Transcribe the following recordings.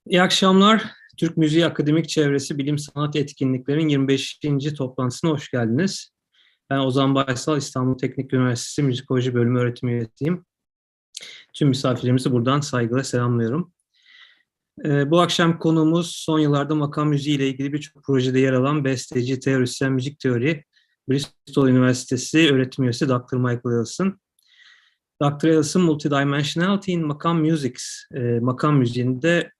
İyi akşamlar. Türk Müziği Akademik Çevresi Bilim-Sanat Etkinliklerin 25. toplantısına hoş geldiniz. Ben Ozan Baysal, İstanbul Teknik Üniversitesi Müzikoloji Bölümü Öğretim Üyesiyim. Tüm misafirlerimizi buradan saygıyla selamlıyorum. Bu akşam konuğumuz son yıllarda makam müziği ile ilgili birçok projede yer alan besteci, teorisyen, müzik teori, Bristol Üniversitesi Öğretim Üyesi Dr. Michael Ellison. Dr. Ellison'ın Multidimensionality in Makam Musics, makam müziğinde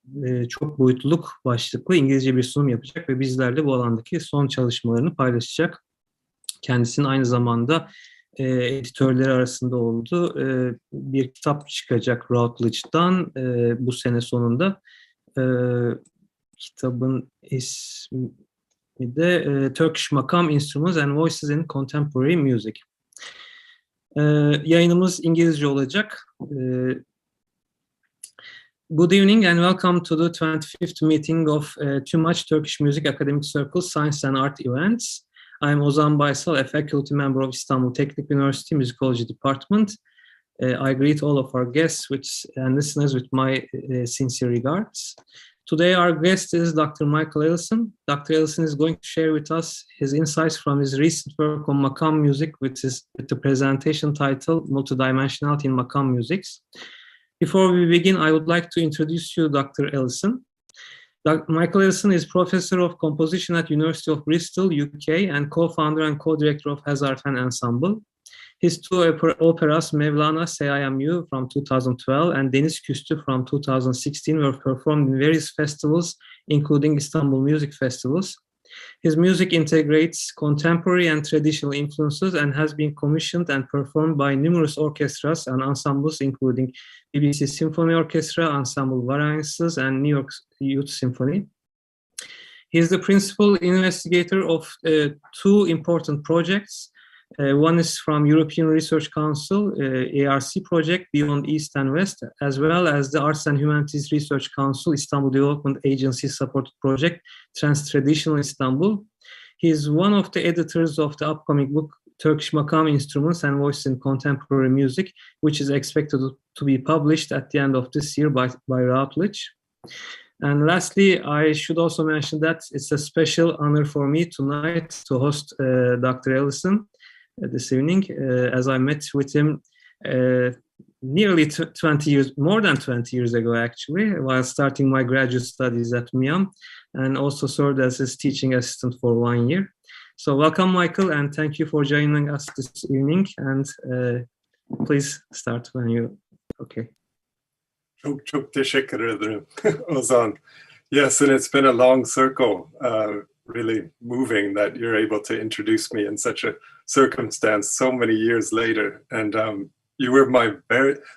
çok boyutluluk başlıklı İngilizce bir sunum yapacak ve bizlerle bu alandaki son çalışmalarını paylaşacak. Kendisinin aynı zamanda editörleri arasında olduğu bir kitap çıkacak Routledge'dan bu sene sonunda. Kitabın ismi de Turkish Makam Instruments and Voices in Contemporary Music. Yayınımız İngilizce olacak. Good evening and welcome to the 25th meeting of TUMAC Turkish Music Academic Circle Science and Art Events. I'm Ozan Baysal, a faculty member of Istanbul Teknik University Musicology Department. I greet all of our guests and listeners with my sincere regards. Today our guest is Dr. Michael Ellison. Dr. Ellison is going to share with us his insights from his recent work on makam music with the presentation title Multidimensionality in Makam Musics. Before we begin, I would like to introduce you Dr. Ellison. Michael Ellison is Professor of Composition at University of Bristol, UK, and co-founder and co-director of Hazarfen Ensemble. His two operas, Mevlana Seyayamu from 2012 and Deniz Küstü from 2016, were performed in various festivals, including Istanbul Music Festivals. His music integrates contemporary and traditional influences and has been commissioned and performed by numerous orchestras and ensembles, including BBC Symphony Orchestra, Ensemble Variances, and New York Youth Symphony. He is the principal investigator of two important projects. One is from European Research Council, ARC project Beyond East and West, as well as the Arts and Humanities Research Council, Istanbul Development Agency supported project Transtraditional Istanbul. He is one of the editors of the upcoming book Turkish Makam Instruments and Voices in Contemporary Music, which is expected to be published at the end of this year by Routledge. And lastly, I should also mention that it's a special honor for me tonight to host Dr. Ellison this evening, as I met with him nearly 20 years, more than 20 years ago actually, while starting my graduate studies at MIAM, and also served as his teaching assistant for 1 year. So welcome, Michael, and thank you for joining us this evening, and please start when you, okay. Çok teşekkür ederim, Ozan. Yes, and it's been a long circle, really moving that you're able to introduce me in such a circumstance so many years later. And you were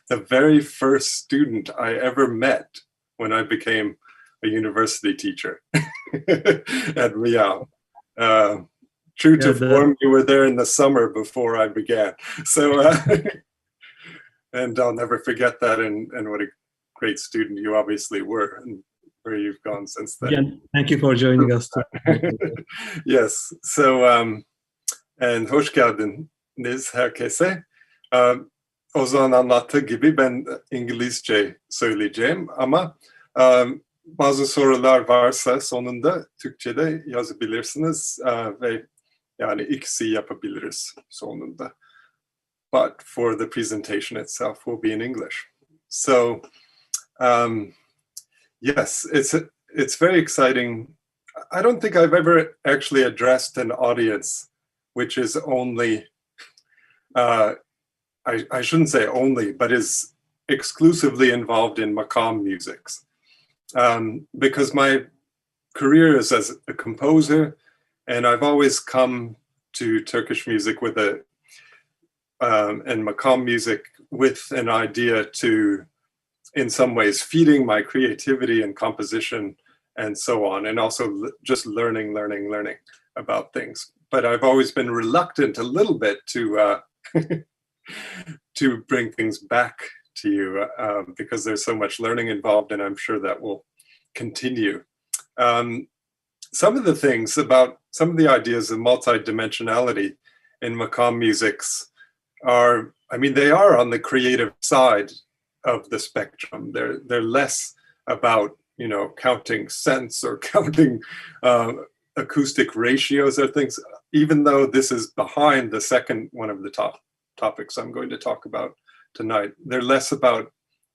the very first student I ever met when I became a university teacher at MIAM. True to form, you were there in the summer before I began. So, and I'll never forget that, and what a great student you obviously were, and where you've gone since then. Again, thank you for joining us. Yes, so, and hoş geldiniz herkese. Ozan anlattığı gibi ben İngilizce söyleyeceğim ama bazı sorular varsa sonunda Türkçe'de yazabilirsiniz ve yani ikisi yapabiliriz sonunda. But for the presentation itself will be in English. So, yes, it's very exciting. I don't think I've ever actually addressed an audience which is only, I shouldn't say only, but is exclusively involved in makam musics. Because my career is as a composer, and I've always come to Turkish music with and makam music with an idea to, in some ways, feeding my creativity and composition and so on, and also just learning about things. But I've always been reluctant a little bit to to bring things back to you because there's so much learning involved, and I'm sure that will continue. Some of the things about some of the ideas of multidimensionality in makam musics are, I mean, they are on the creative side of the spectrum. They're less about counting cents or counting acoustic ratios or things, even though this is behind the second one of the topics I'm going to talk about tonight. They're less about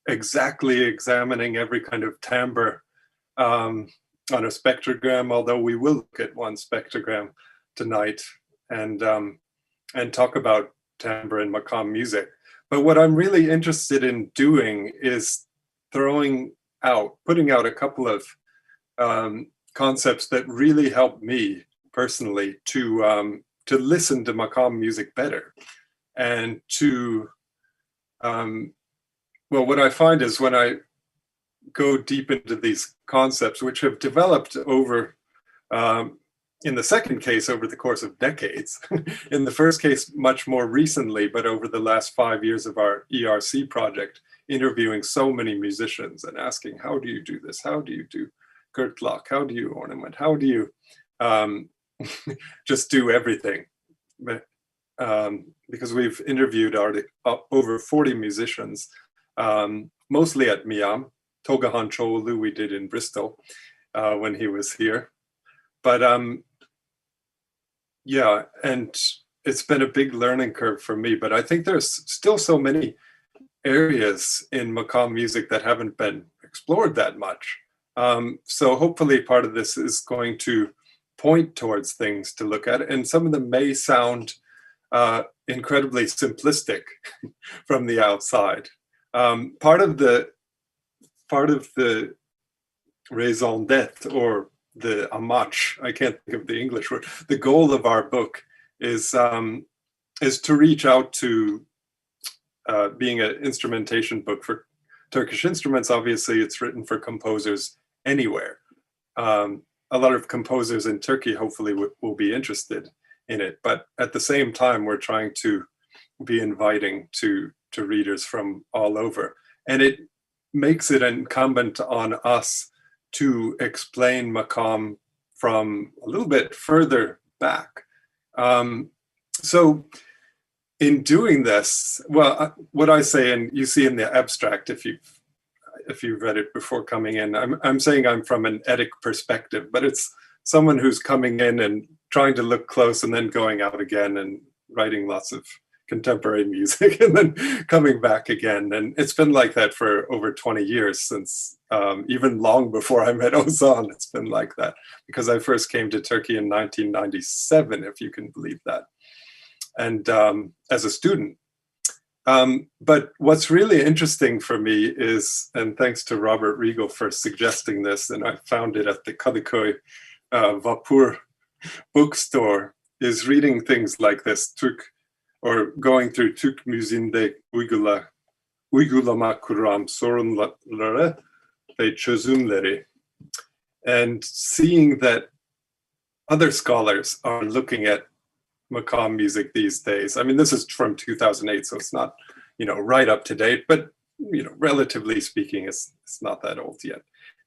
exactly examining every kind of timbre on a spectrogram, although we will look at one spectrogram tonight and talk about timbre and makam music. But what I'm really interested in doing is putting out a couple of concepts that really help me personally to listen to makam music better, and to what I find is when I go deep into these concepts, which have developed over, in the second case, over the course of decades, in the first case, much more recently, but over the last 5 years of our ERC project, interviewing so many musicians and asking, how do you do this? How do you do Kurtlock? How do you ornament? How do you just do everything? Because we've interviewed over 40 musicians, mostly at Miam. Togahan Çoğulu we did in Bristol when he was here. But yeah, and it's been a big learning curve for me, but I think there's still so many areas in makam music that haven't been explored that much. So hopefully part of this is going to point towards things to look at, and some of them may sound incredibly simplistic from the outside. Part of the raison d'etre, or the amach, I can't think of the English word, the goal of our book is to reach out to being an instrumentation book for Turkish instruments. Obviously, it's written for composers anywhere. A lot of composers in Turkey hopefully will be interested in it, but at the same time, we're trying to be inviting to readers from all over. And it makes it incumbent on us to explain makam from a little bit further back. So in doing this, well, what I say, and you see in the abstract, if you've read it before coming in, I'm saying I'm from an etic perspective, but it's someone who's coming in and trying to look close and then going out again and writing lots of contemporary music and then coming back again. And it's been like that for over 20 years, since even long before I met Ozan, it's been like that, because I first came to Turkey in 1997, if you can believe that, and as a student. But what's really interesting for me is, and thanks to Robert Riegel for suggesting this, and I found it at the Kadıköy Vapur bookstore, is reading things like this, Türk, or going through Türk müziğinde uygulama kuram sorunları ve çözümleri, and seeing that other scholars are looking at makam music these days. I mean, this is from 2008, so it's not, right up to date, but, relatively speaking, it's not that old yet.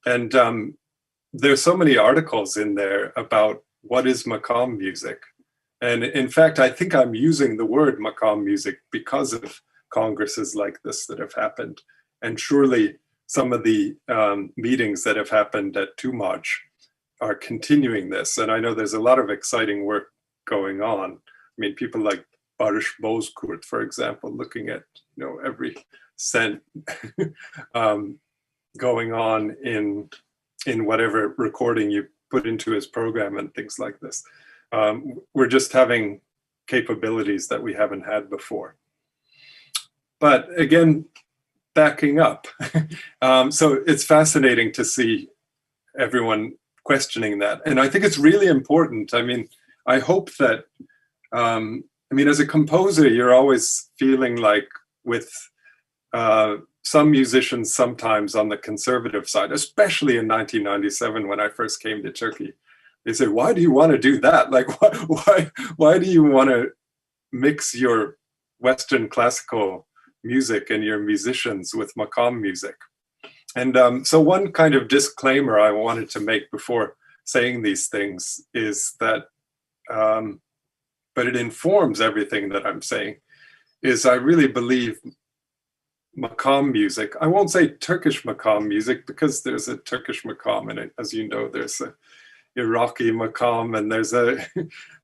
And there's so many articles in there about what is makam music. And in fact, I think I'm using the word makam music because of congresses like this that have happened. And surely some of the meetings that have happened at TUMAC are continuing this. And I know there's a lot of exciting work going on. I mean, people like Barış Bozkurt, for example, looking at every cent going on in whatever recording you put into his program and things like this. We're just having capabilities that we haven't had before. But again, backing up, so it's fascinating to see everyone questioning that, and I think it's really important. I mean, I hope that, as a composer, you're always feeling like, with some musicians sometimes on the conservative side, especially in 1997 when I first came to Turkey, they say, why do you want to do that? Like, why do you want to mix your Western classical music and your musicians with makam music? And so one kind of disclaimer I wanted to make before saying these things is that, but it informs everything that I'm saying, is I really believe makam music. I won't say Turkish makam music because there's a Turkish makam in it. As you know, there's a Iraqi makam and there's a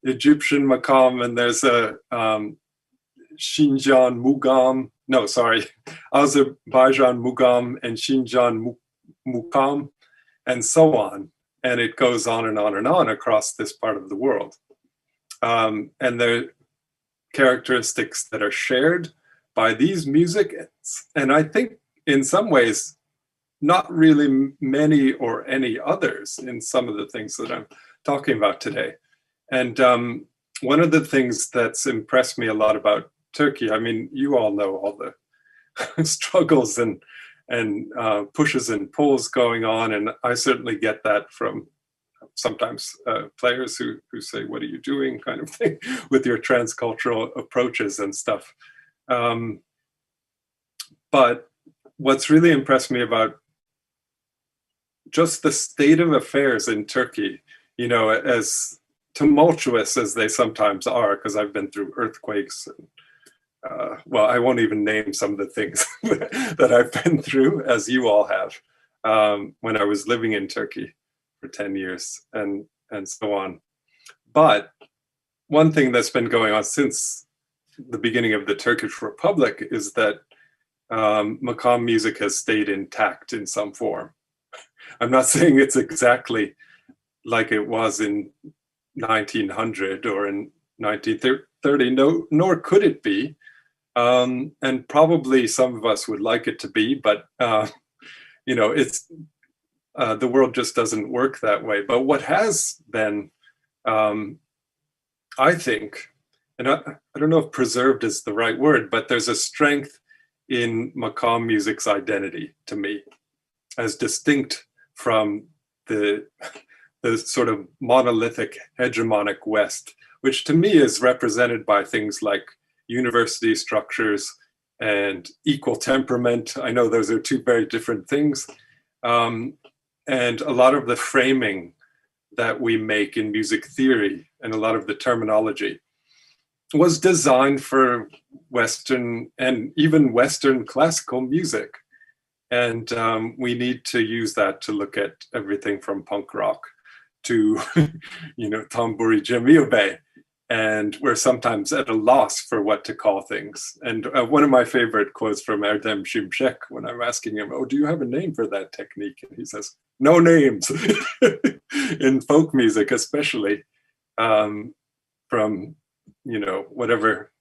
Egyptian makam and there's a Xinjiang mugam. No, sorry, Azerbaijan mugam and Xinjiang mukam, and so on. And it goes on and on and on across this part of the world. And there are characteristics that are shared by these music, and I think in some ways, not really many or any others in some of the things that I'm talking about today. And one of the things that's impressed me a lot about Turkey, I mean, you all know all the struggles and pushes and pulls going on, and I certainly get that from sometimes players who say, "What are you doing?" kind of thing with your transcultural approaches and stuff. But what's really impressed me about just the state of affairs in Turkey, you know, as tumultuous as they sometimes are, because I've been through earthquakes and well, I won't even name some of the things that I've been through, as you all have, when I was living in Turkey for 10 years and so on. But one thing that's been going on since the beginning of the Turkish Republic is that makam music has stayed intact in some form. I'm not saying it's exactly like it was in 1900 or in 1930, no, nor could it be. And probably some of us would like it to be, but you know, it's the world just doesn't work that way. But what has been, I think, and I don't know if preserved is the right word, but there's a strength in makam music's identity to me, as distinct from the sort of monolithic hegemonic West, which to me is represented by things like university structures and equal temperament. I know those are two very different things. And a lot of the framing that we make in music theory and a lot of the terminology was designed for Western and even Western classical music. And we need to use that to look at everything from punk rock to, you know, tamburi cemilbe. And we're sometimes at a loss for what to call things. And one of my favorite quotes from Erdem Şimşek, when I'm asking him, "Oh, do you have a name for that technique?" And he says, "No names." In folk music, especially, from, you know, whatever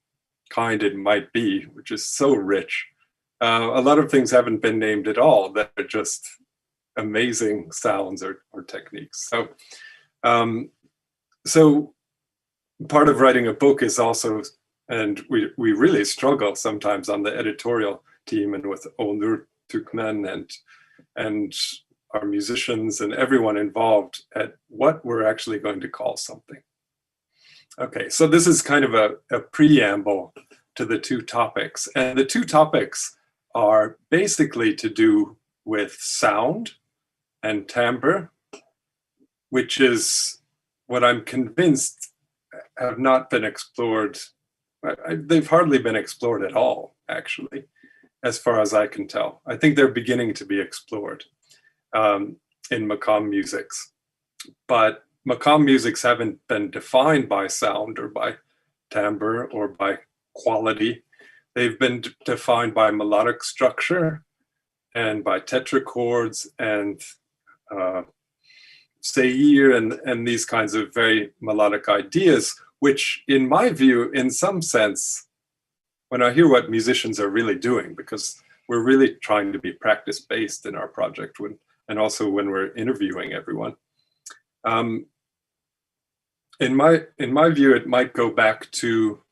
kind it might be, which is so rich. A lot of things haven't been named at all that are just amazing sounds or techniques. So part of writing a book is also, and we really struggle sometimes on the editorial team and with Onur Türkmen and our musicians and everyone involved at what we're actually going to call something. Okay, so this is kind of a preamble to the two topics. And the two topics are basically to do with sound and timbre, which is what I'm convinced have not been explored. They've hardly been explored at all, actually, as far as I can tell. I think they're beginning to be explored in makam musics. But makam musics haven't been defined by sound or by timbre or by quality. They've been defined by melodic structure and by tetrachords and seir and these kinds of very melodic ideas, which in my view, in some sense, when I hear what musicians are really doing, because we're really trying to be practice-based in our project and also when we're interviewing everyone. In my view, it might go back to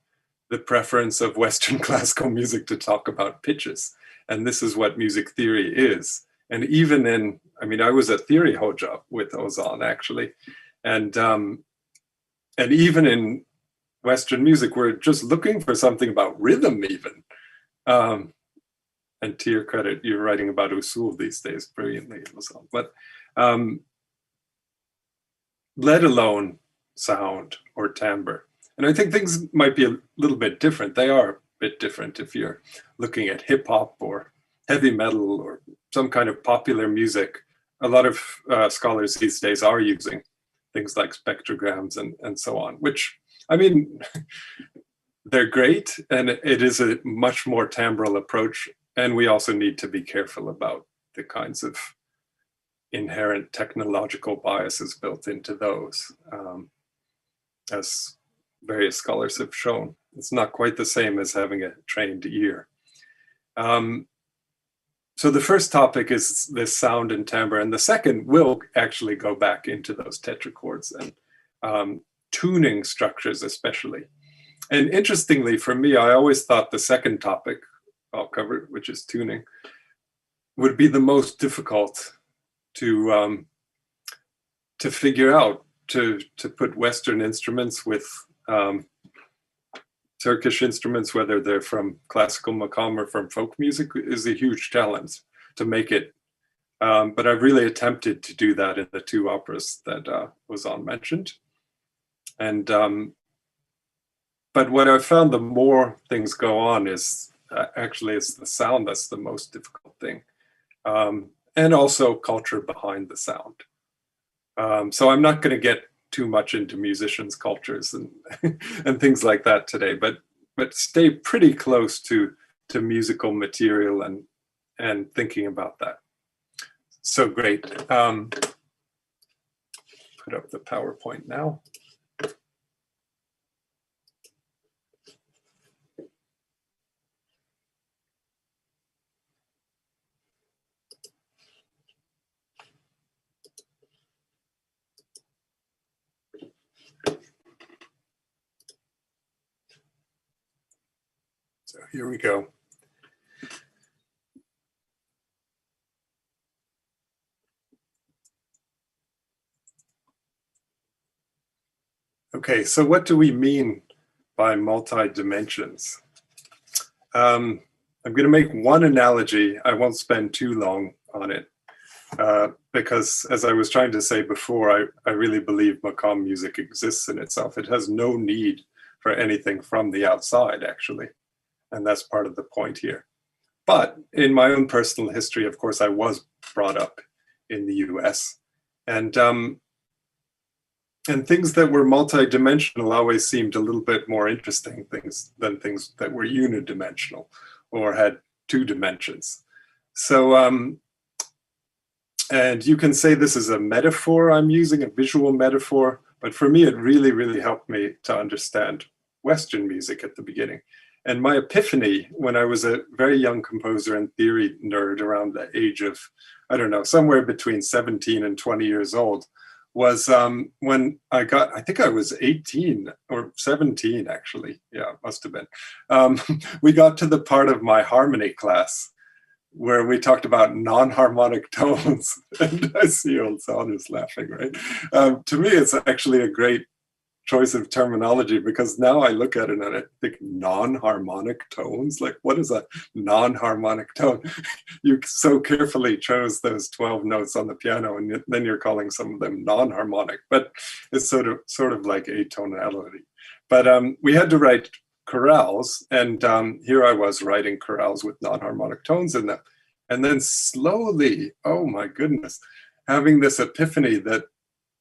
the preference of Western classical music to talk about pitches. And this is what music theory is. And even I was a theory hoja with Ozan, actually. And even in Western music, we're just looking for something about rhythm even. And to your credit, you're writing about usul these days brilliantly, Ozan. But let alone sound or timbre. And I think things might be a little bit different. They are a bit different if you're looking at hip hop or heavy metal or some kind of popular music, a lot of scholars these days are using things like spectrograms and so on, which, I mean, they're great, and it is a much more timbral approach, and we also need to be careful about the kinds of inherent technological biases built into those, as various scholars have shown. It's not quite the same as having a trained ear. So the first topic is this sound and timbre, and the second will actually go back into those tetrachords and tuning structures especially. And interestingly for me, I always thought the second topic I'll cover, which is tuning, would be the most difficult to figure out, to put Western instruments with Turkish instruments, whether they're from classical makam or from folk music, is a huge challenge to make it. But I've really attempted to do that in the two operas that Ozan mentioned. And but what I've found, the more things go on, is actually it's the sound that's the most difficult thing, and also culture behind the sound. So I'm not going to get too much into musicians' cultures and and things like that today, but stay pretty close to musical material and thinking about that. So great. Put up the PowerPoint now. So here we go. Okay, so what do we mean by multi-dimensions? I'm going to make one analogy. I won't spend too long on it, because as I was trying to say before, I really believe makam music exists in itself. It has no need for anything from the outside, actually. And that's part of the point here. But in my own personal history, of course, I was brought up in the US. And things that were multidimensional always seemed a little bit more interesting than things that were unidimensional or had two dimensions. So, and you can say this is a metaphor I'm using, a visual metaphor, but for me, it really, really helped me to understand Western music at the beginning. And my epiphany when I was a very young composer and theory nerd around the age of, I don't know, somewhere between 17 and 20 years old, was when I think I was 18 or 17 actually. Yeah, it must have been. We got to the part of my harmony class where we talked about non-harmonic tones. And I see Ozan is laughing, right? To me, it's actually a great choice of terminology, because now I look at it and I think non-harmonic tones, like what is a non-harmonic tone? You so carefully chose those 12 notes on the piano, and then you're calling some of them non-harmonic, but it's sort of like atonality. But we had to write chorales, and here I was writing chorales with non-harmonic tones in them, and then slowly, oh my goodness, having this epiphany that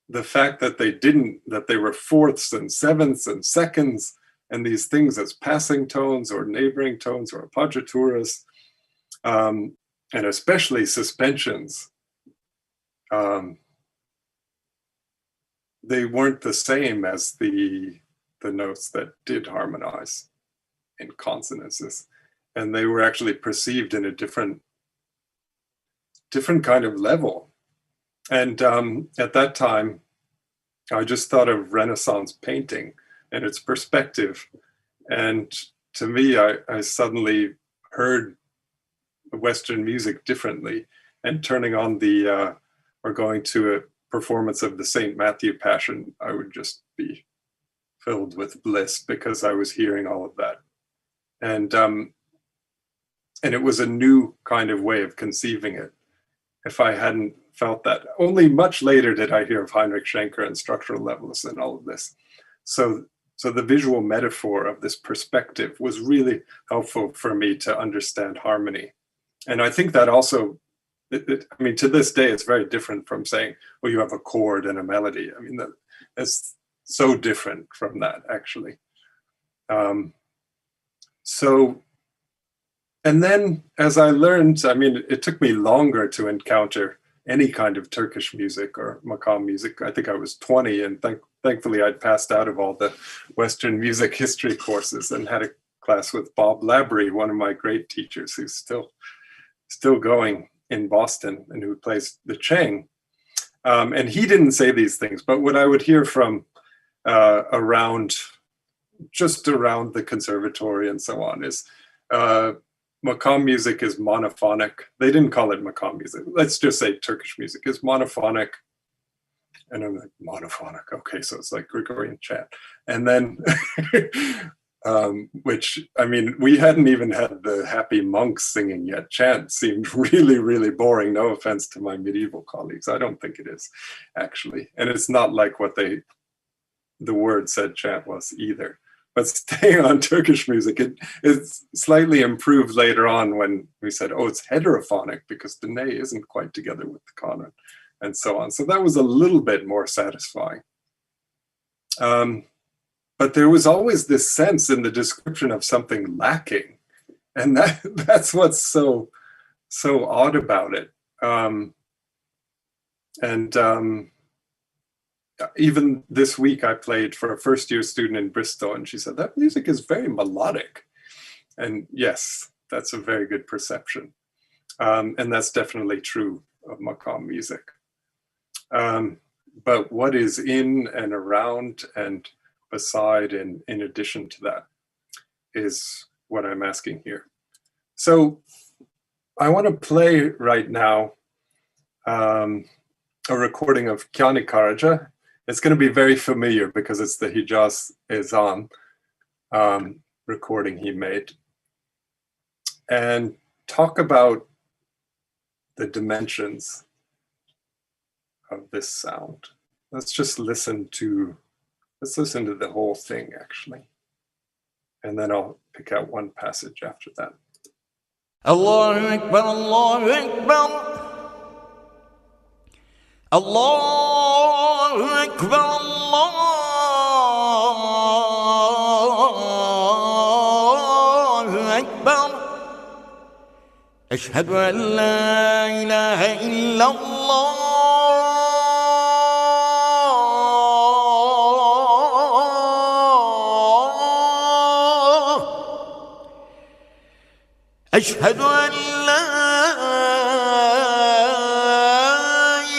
the fact that they were fourths and sevenths and seconds and these things as passing tones or neighboring tones or appoggiaturas, and especially suspensions, they weren't the same as the notes that did harmonize in consonances. And they were actually perceived in a different kind of level. And at that time, I just thought of Renaissance painting and its perspective. And to me, I suddenly heard Western music differently. And turning on or going to a performance of the St. Matthew Passion, I would just be filled with bliss because I was hearing all of that. And it was a new kind of way of conceiving it. If I hadn't felt that. Only much later did I hear of Heinrich Schenker and structural levels and all of this. So the visual metaphor of this perspective was really helpful for me to understand harmony And I think that also, I mean, to this day, it's very different from saying, well, you have a chord and a melody. I mean, that's so different from that, actually. So, and then as I learned, I mean, it took me longer to encounter any kind of Turkish music or makam music. I think I was 20, and thankfully I'd passed out of all the Western music history courses and had a class with Bob Labrie, one of my great teachers, who's still going in Boston and who plays the Chang. And he didn't say these things, but what I would hear from just around the conservatory and so on is makam music is monophonic. They didn't call it makam music. Let's just say Turkish music is monophonic. And I'm like, monophonic, okay, so it's like Gregorian chant. And then, which, I mean, we hadn't even had the happy monks singing yet. Chant seemed really, really boring. No offense to my medieval colleagues. I don't think it is, actually. And it's not like what the word said chant was either. But staying on Turkish music, it's slightly improved later on when we said, oh, it's heterophonic because the ney isn't quite together with the kanon and so on. So that was a little bit more satisfying. But there was always this sense in the description of something lacking. And that's what's so odd about it. Even this week I played for a first-year student in Bristol, and she said, that music is very melodic. And yes, that's a very good perception. And that's definitely true of makam music. But what is in and around and beside and in addition to that is what I'm asking here. So I want to play right now a recording of Kyani Karaja. It's going to be very familiar because it's the Hijaz Ezan recording he made. And talk about the dimensions of this sound. Let's listen to the whole thing, actually. And then I'll pick out one passage after that. Allahu Akbar, Allahu Akbar. Allahu Akbar, Allahu Akbar. Eşhedü en la ilahe illallah. أشهد أن لا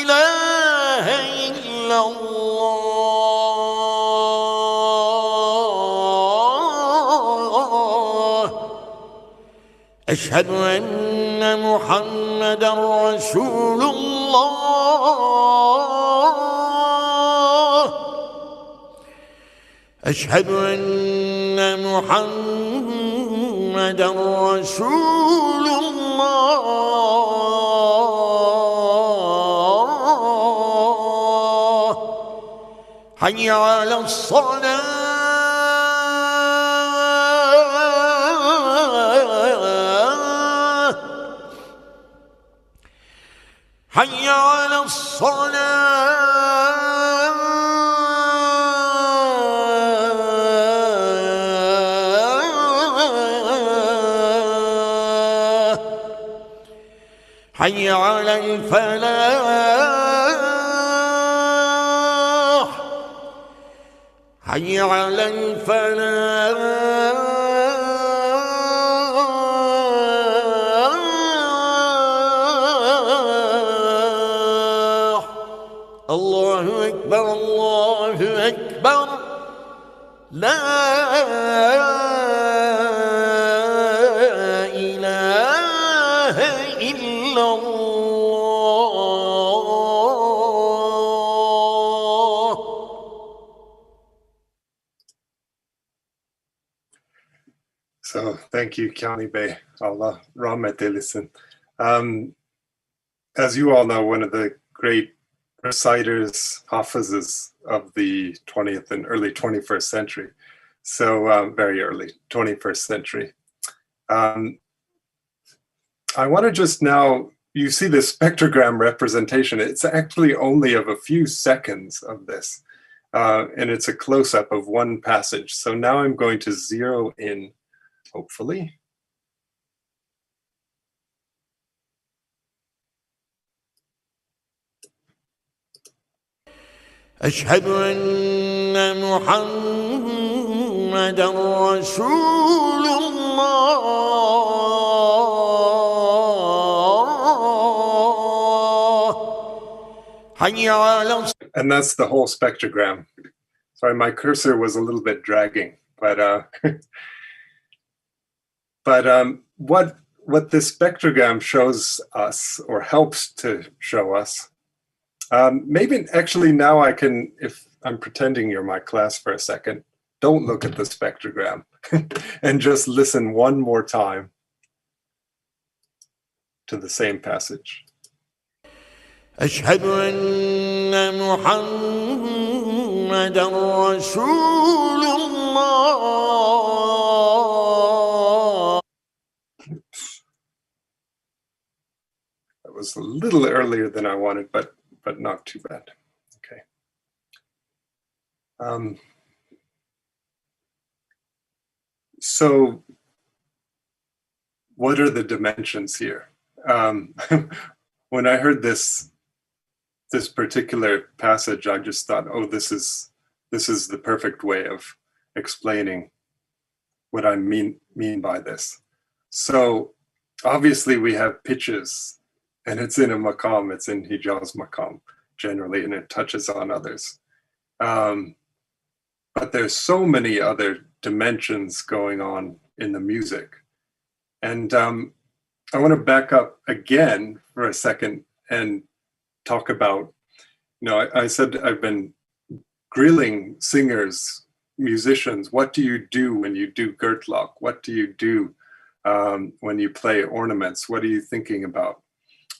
إله إلا الله أشهد أن محمدًا رسول الله أشهد أن محمد رسول الله حي على الصلاة حي على الصلاة حي على الفلاح حي على الفلاح الله أكبر الله أكبر لا So thank you, Kyani Bey. Allah rahmet eylesin. As you all know, one of the great reciters, hafizes of the 20th and early 21st century. So very early 21st century. I want to just now, you see this spectrogram representation. It's actually only of a few seconds of this. And it's a close-up of one passage. So now I'm going to zero in, hopefully. أشهد أن محمدًا رسول الله حي على. And that's the whole spectrogram. Sorry, my cursor was a little bit dragging, but what this spectrogram shows us, or helps to show us, maybe actually now I can, if I'm pretending you're my class for a second, don't look at the spectrogram and just listen one more time to the same passage. أشهد أن محمدًا رسول الله. That was a little earlier than I wanted, but not too bad. Okay. So what are the dimensions here? When I heard this particular passage, I just thought, oh, this is the perfect way of explaining what I mean by this. So obviously we have pitches, and it's in a makam, it's in Hijaz makam generally, and it touches on others. But there's so many other dimensions going on in the music. And I want to back up again for a second and talk about, I said I've been grilling singers, musicians. What do you do when you do Gertlock? What do you do when you play ornaments? What are you thinking about?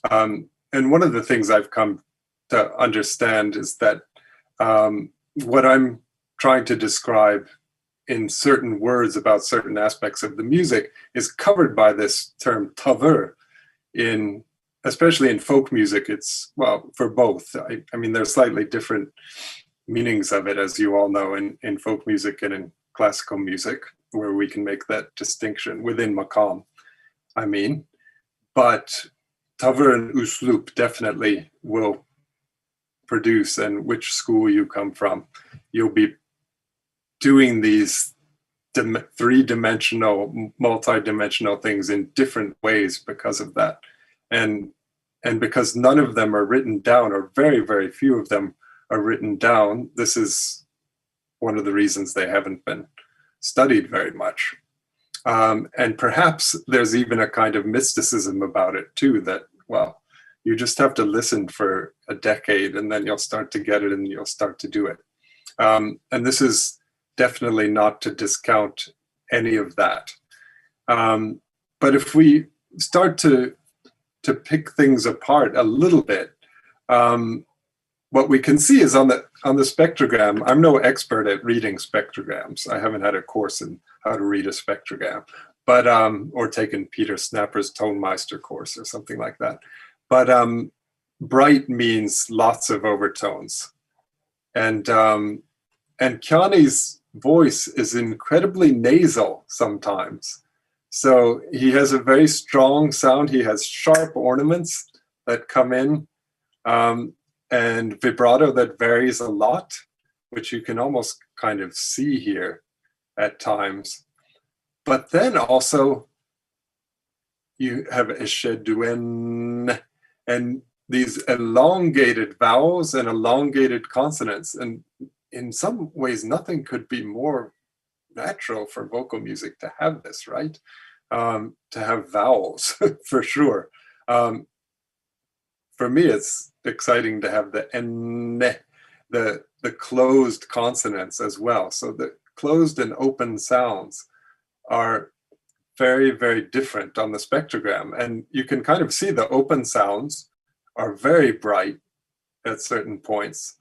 And one of the things I've come to understand is that what I'm trying to describe in certain words about certain aspects of the music is covered by this term tavır. Especially in folk music, it's, well, for both. I mean, there's slightly different meanings of it, as you all know, in folk music and in classical music, where we can make that distinction within makam, but tavır and uslup definitely will produce, and which school you come from, you'll be doing these three-dimensional, multi-dimensional things in different ways because of that. And because none of them are written down, or very, very few of them are written down, this is one of the reasons they haven't been studied very much. And perhaps there's even a kind of mysticism about it too, that, well, you just have to listen for a decade and then you'll start to get it and you'll start to do it. And this is definitely not to discount any of that. But if we start to pick things apart a little bit, what we can see is on the spectrogram. I'm no expert at reading spectrograms. I haven't had a course in how to read a spectrogram, but or taken Peter Snapper's Tonmeister course or something like that. But bright means lots of overtones, and Kyani's voice is incredibly nasal sometimes. So he has a very strong sound. He has sharp ornaments that come in, and vibrato that varies a lot, which you can almost kind of see here at times. But then also you have esheduen, and these elongated vowels and elongated consonants. And in some ways, nothing could be more natural for vocal music to have this, right? To have vowels, for sure. For me, it's exciting to have the n, the closed consonants as well. So the closed and open sounds are very, very different on the spectrogram. And you can kind of see the open sounds are very bright at certain points,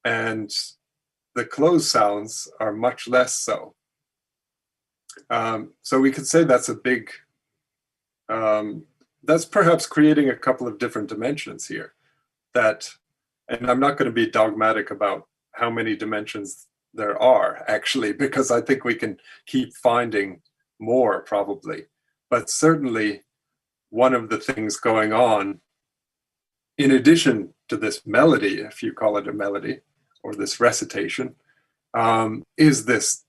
and the closed sounds are much less so. So we could say that's a big that's perhaps creating a couple of different dimensions here. That, and I'm not going to be dogmatic about how many dimensions there are actually, because I think we can keep finding more probably. But certainly one of the things going on, in addition to this melody, if you call it a melody, or this recitation, is this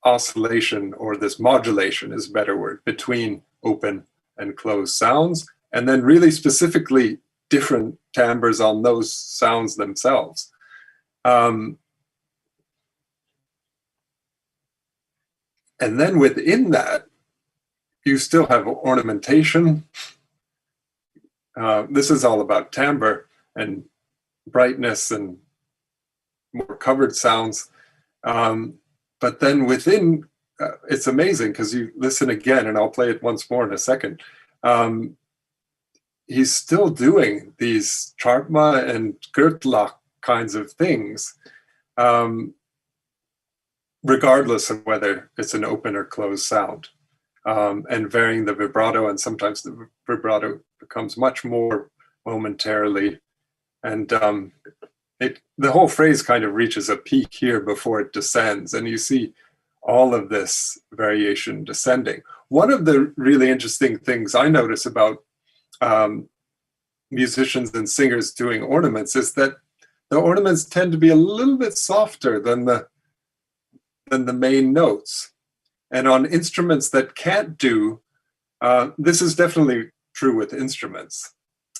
oscillation, or this modulation is a better word, between open and closed sounds, and then really specifically different timbres on those sounds themselves. And then within that, you still have ornamentation. This is all about timbre and brightness and more covered sounds. But then within, it's amazing because you listen again, and I'll play it once more in a second. He's still doing these charpma and gürtelach kinds of things, regardless of whether it's an open or closed sound, and varying the vibrato, and sometimes the vibrato becomes much more momentarily, and the whole phrase kind of reaches a peak here before it descends, and you see all of this variation descending. One of the really interesting things I notice about musicians and singers doing ornaments is that the ornaments tend to be a little bit softer than the main notes. And on instruments that can't do, this is definitely true with instruments.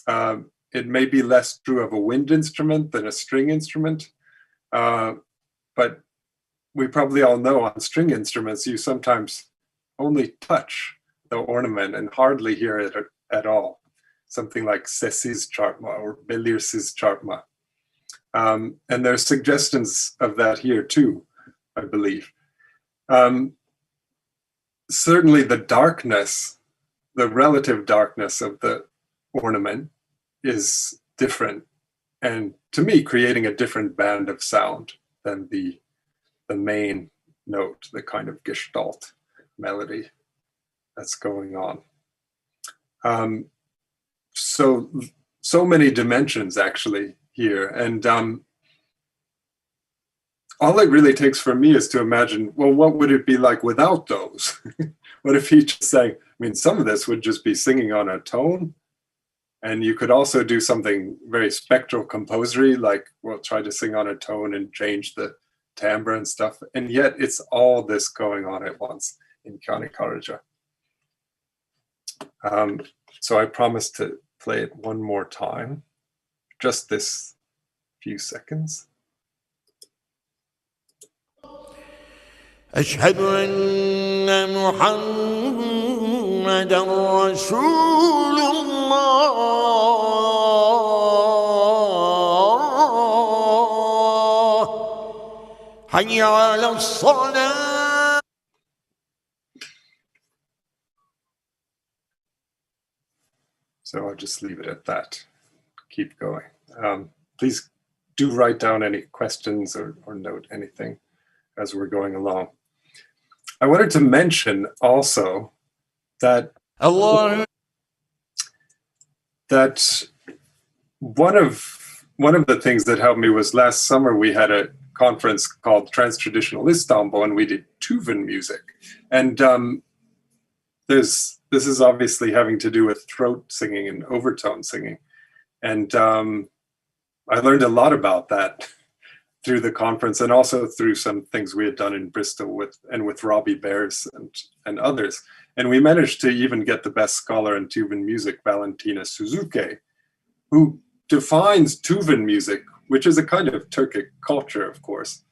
It may be less true of a wind instrument than a string instrument, but we probably all know on string instruments, you sometimes only touch the ornament and hardly hear it at all. Something like sessiz charpma or belirsiz charpma. And there's suggestions of that here too, I believe. Certainly the darkness, the relative darkness of the ornament is different, and to me, creating a different band of sound than the main note, the kind of gestalt melody that's going on. So many dimensions actually here, and all it really takes for me is to imagine, well, what would it be like without those? What if he just sang, I mean, some of this would just be singing on a tone, and you could also do something very spectral composery, like we'll try to sing on a tone and change the timbre and stuff, and yet it's all this going on at once in Kyani Karaja. So I promise to play it one more time, just this few seconds. أشهد أن محمدًا رسول الله حي على الصلاة. So I'll just leave it at that. Keep going. Please do write down any questions or note anything as we're going along. I wanted to mention also that one of the things that helped me was last summer we had a conference called Transtraditional Istanbul, and we did Tuvan music. And this is obviously having to do with throat singing and overtone singing. And I learned a lot about that through the conference, and also through some things we had done in Bristol with Robbie Bears and others. And we managed to even get the best scholar in Tuvan music, Valentina Suzuki, who defines Tuvan music, which is a kind of Turkic culture, of course,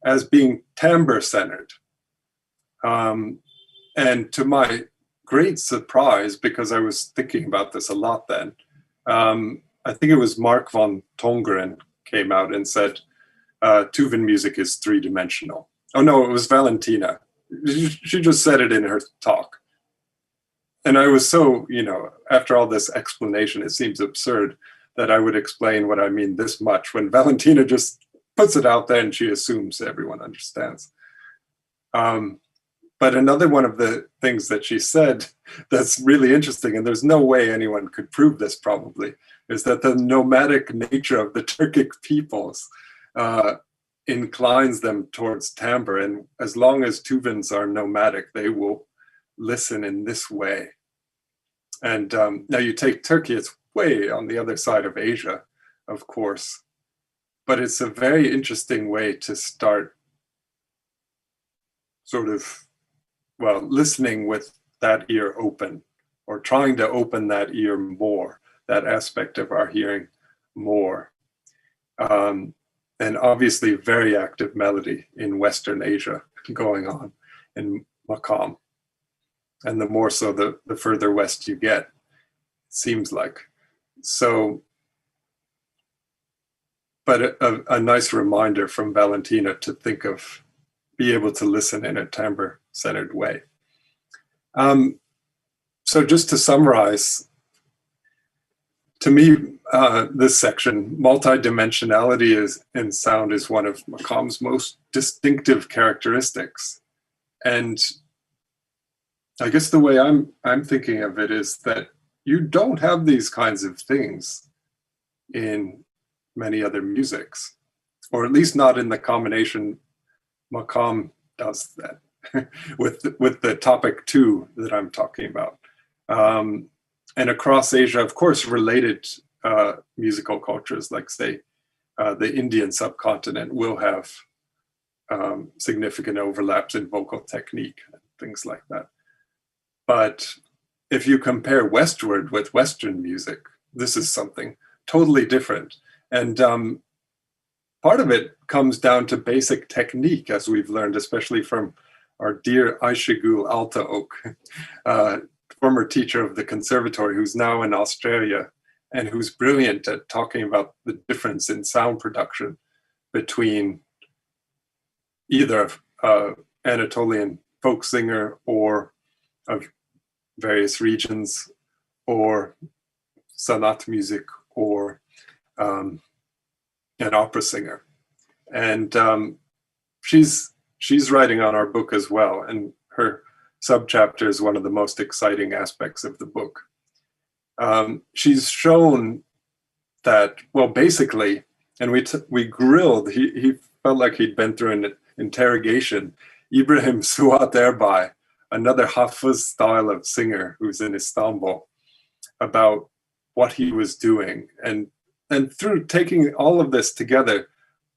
as being timbre-centered. And to my great surprise, because I was thinking about this a lot then, I think it was Mark von Tongeren came out and said, Tuvan music is three-dimensional. Oh no, it was Valentina. She just said it in her talk. And I was so, after all this explanation, it seems absurd that I would explain what I mean this much when Valentina just puts it out there and she assumes everyone understands. But another one of the things that she said that's really interesting, and there's no way anyone could prove this probably, is that the nomadic nature of the Turkic peoples inclines them towards timbre. And as long as Tuvans are nomadic, they will listen in this way. And now you take Turkey, it's way on the other side of Asia, of course. But it's a very interesting way to start sort of, well, listening with that ear open, or trying to open that ear more, that aspect of our hearing more. And obviously very active melody in Western Asia going on in makam. And the more so the further west you get, it seems like. So, but a nice reminder from Valentina to think of, be able to listen in a timbre-centered way. So just to summarize, to me, this section, multidimensionality in sound is one of makam's most distinctive characteristics. And I guess the way I'm thinking of it is that you don't have these kinds of things in many other musics, or at least not in the combination makam does that with the topic 2 that I'm talking about. And across Asia, of course, related musical cultures, like say the Indian subcontinent, will have significant overlaps in vocal technique and things like that. But if you compare westward with Western music, this is something totally different. And part of it comes down to basic technique, as we've learned, especially from our dear Ayşegül Altıok, former teacher of the conservatory, who's now in Australia, and who's brilliant at talking about the difference in sound production between either Anatolian folk singer or of various regions, or sanat music, or an opera singer. And she's writing on our book as well, and her subchapter is one of the most exciting aspects of the book. She's shown that, well, basically, and we grilled, he felt like he'd been through an interrogation, Ibrahim Suat Erbay, another Hafez style of singer who's in Istanbul, about what he was doing. And through taking all of this together,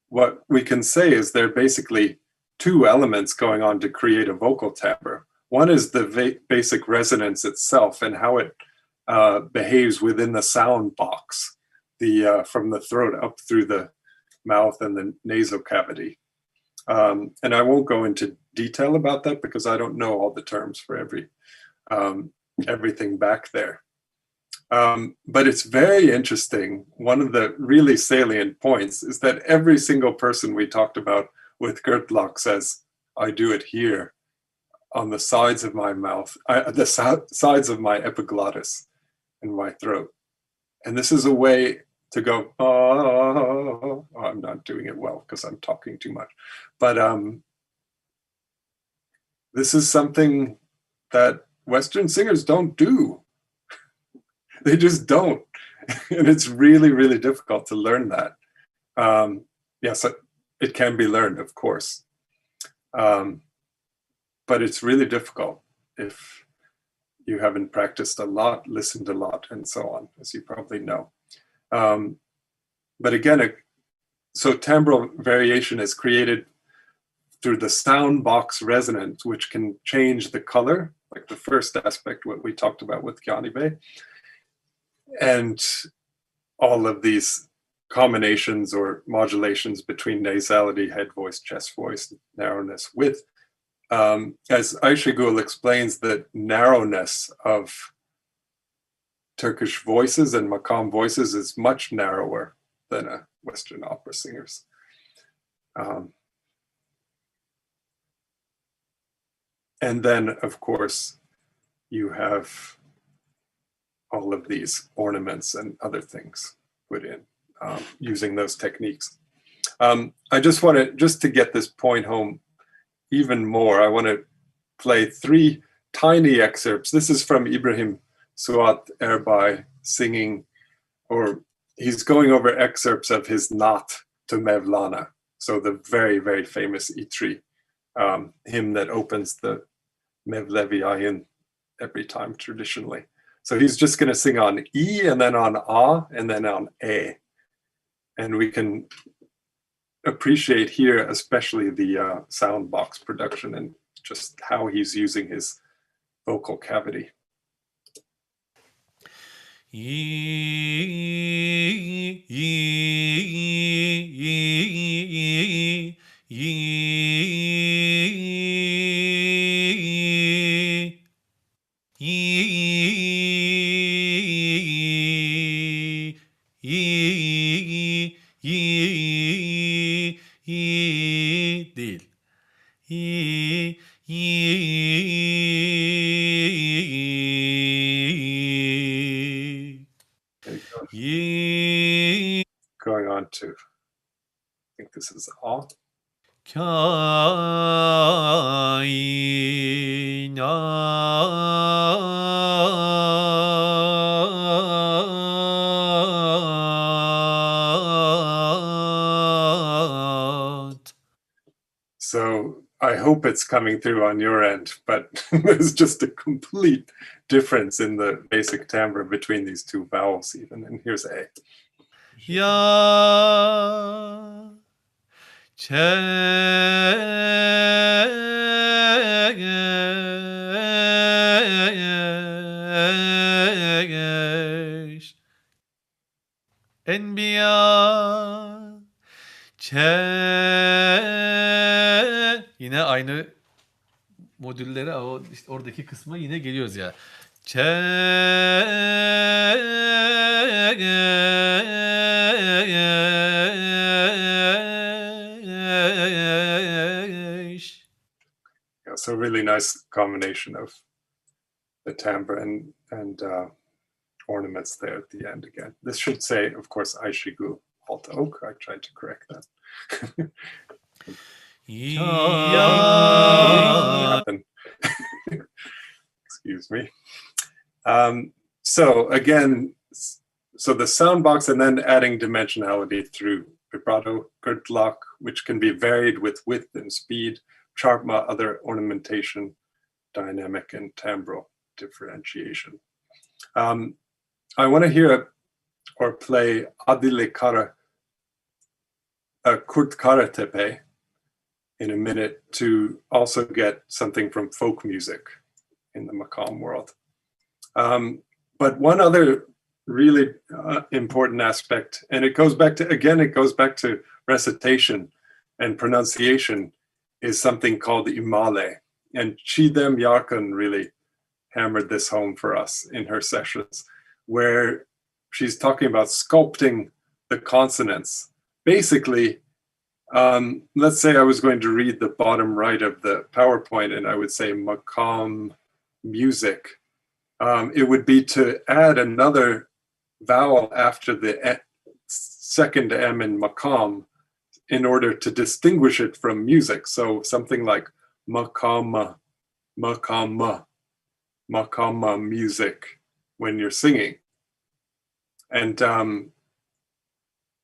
what we can say is there are basically 2 elements going on to create a vocal timbre. One is the basic resonance itself and how it behaves within the sound box, from the throat up through the mouth and the nasal cavity. And I won't go into detail about that because I don't know all the terms for everything back there. But it's very interesting. One of the really salient points is that every single person we talked about with Gertlach says, I do it here on the sides of my mouth, the sides of my epiglottis and my throat. And this is a way to go, oh, I'm not doing it well because I'm talking too much. But this is something that Western singers don't do. They just don't. And it's really, really difficult to learn that. Yes, it can be learned, of course. But it's really difficult if you haven't practiced a lot, listened a lot, and so on, as you probably know. But again, so timbral variation is created through the sound box resonance, which can change the color, like the first aspect, what we talked about with Kyani Bey. And all of these combinations or modulations between nasality, head voice, chest voice, narrowness, width. As Ayşegül explains, the narrowness of Turkish voices and makam voices is much narrower than a Western opera singer's. And then, of course, you have all of these ornaments and other things put in using those techniques. I just want to, just to get this point home even more, I want to play 3 tiny excerpts. This is from Ibrahim Suat Erbay singing, or he's going over excerpts of his Naat to Mevlana. So the very, very famous Itri hymn that opens the Mevlevi Ayin every time traditionally. So he's just going to sing on E and then on A and then on A. And we can appreciate here especially the sound box production and just how he's using his vocal cavity. Değil. Going on to, I think this is A. So I hope it's coming through on your end, but there's just a complete difference in the basic timbre between these two vowels even. And here's A. Ya Enbiya yine aynı modüllere işte oradaki kısma yine geliyoruz ya. Yeah, so really nice combination of the timbre and ornaments there at the end again. This should say, of course, Aishigu Alta Oak. I tried to correct that. Excuse me. So again, so the sound box and then adding dimensionality through vibrato, gurtlok, which can be varied with width and speed, charpma, other ornamentation, dynamic and timbral differentiation. I want to hear or play Adile Kara, Kurt Karatepe in a minute to also get something from folk music in the makam world. But one other really important aspect, and it goes back to recitation and pronunciation, is something called imale. And Chidem Yarkun really hammered this home for us in her sessions, where she's talking about sculpting the consonants. Basically, let's say I was going to read the bottom right of the PowerPoint and I would say Makam Music. It would be to add another vowel after the second M in Makam in order to distinguish it from music. So something like Makama, Makama, Makama music when you're singing. And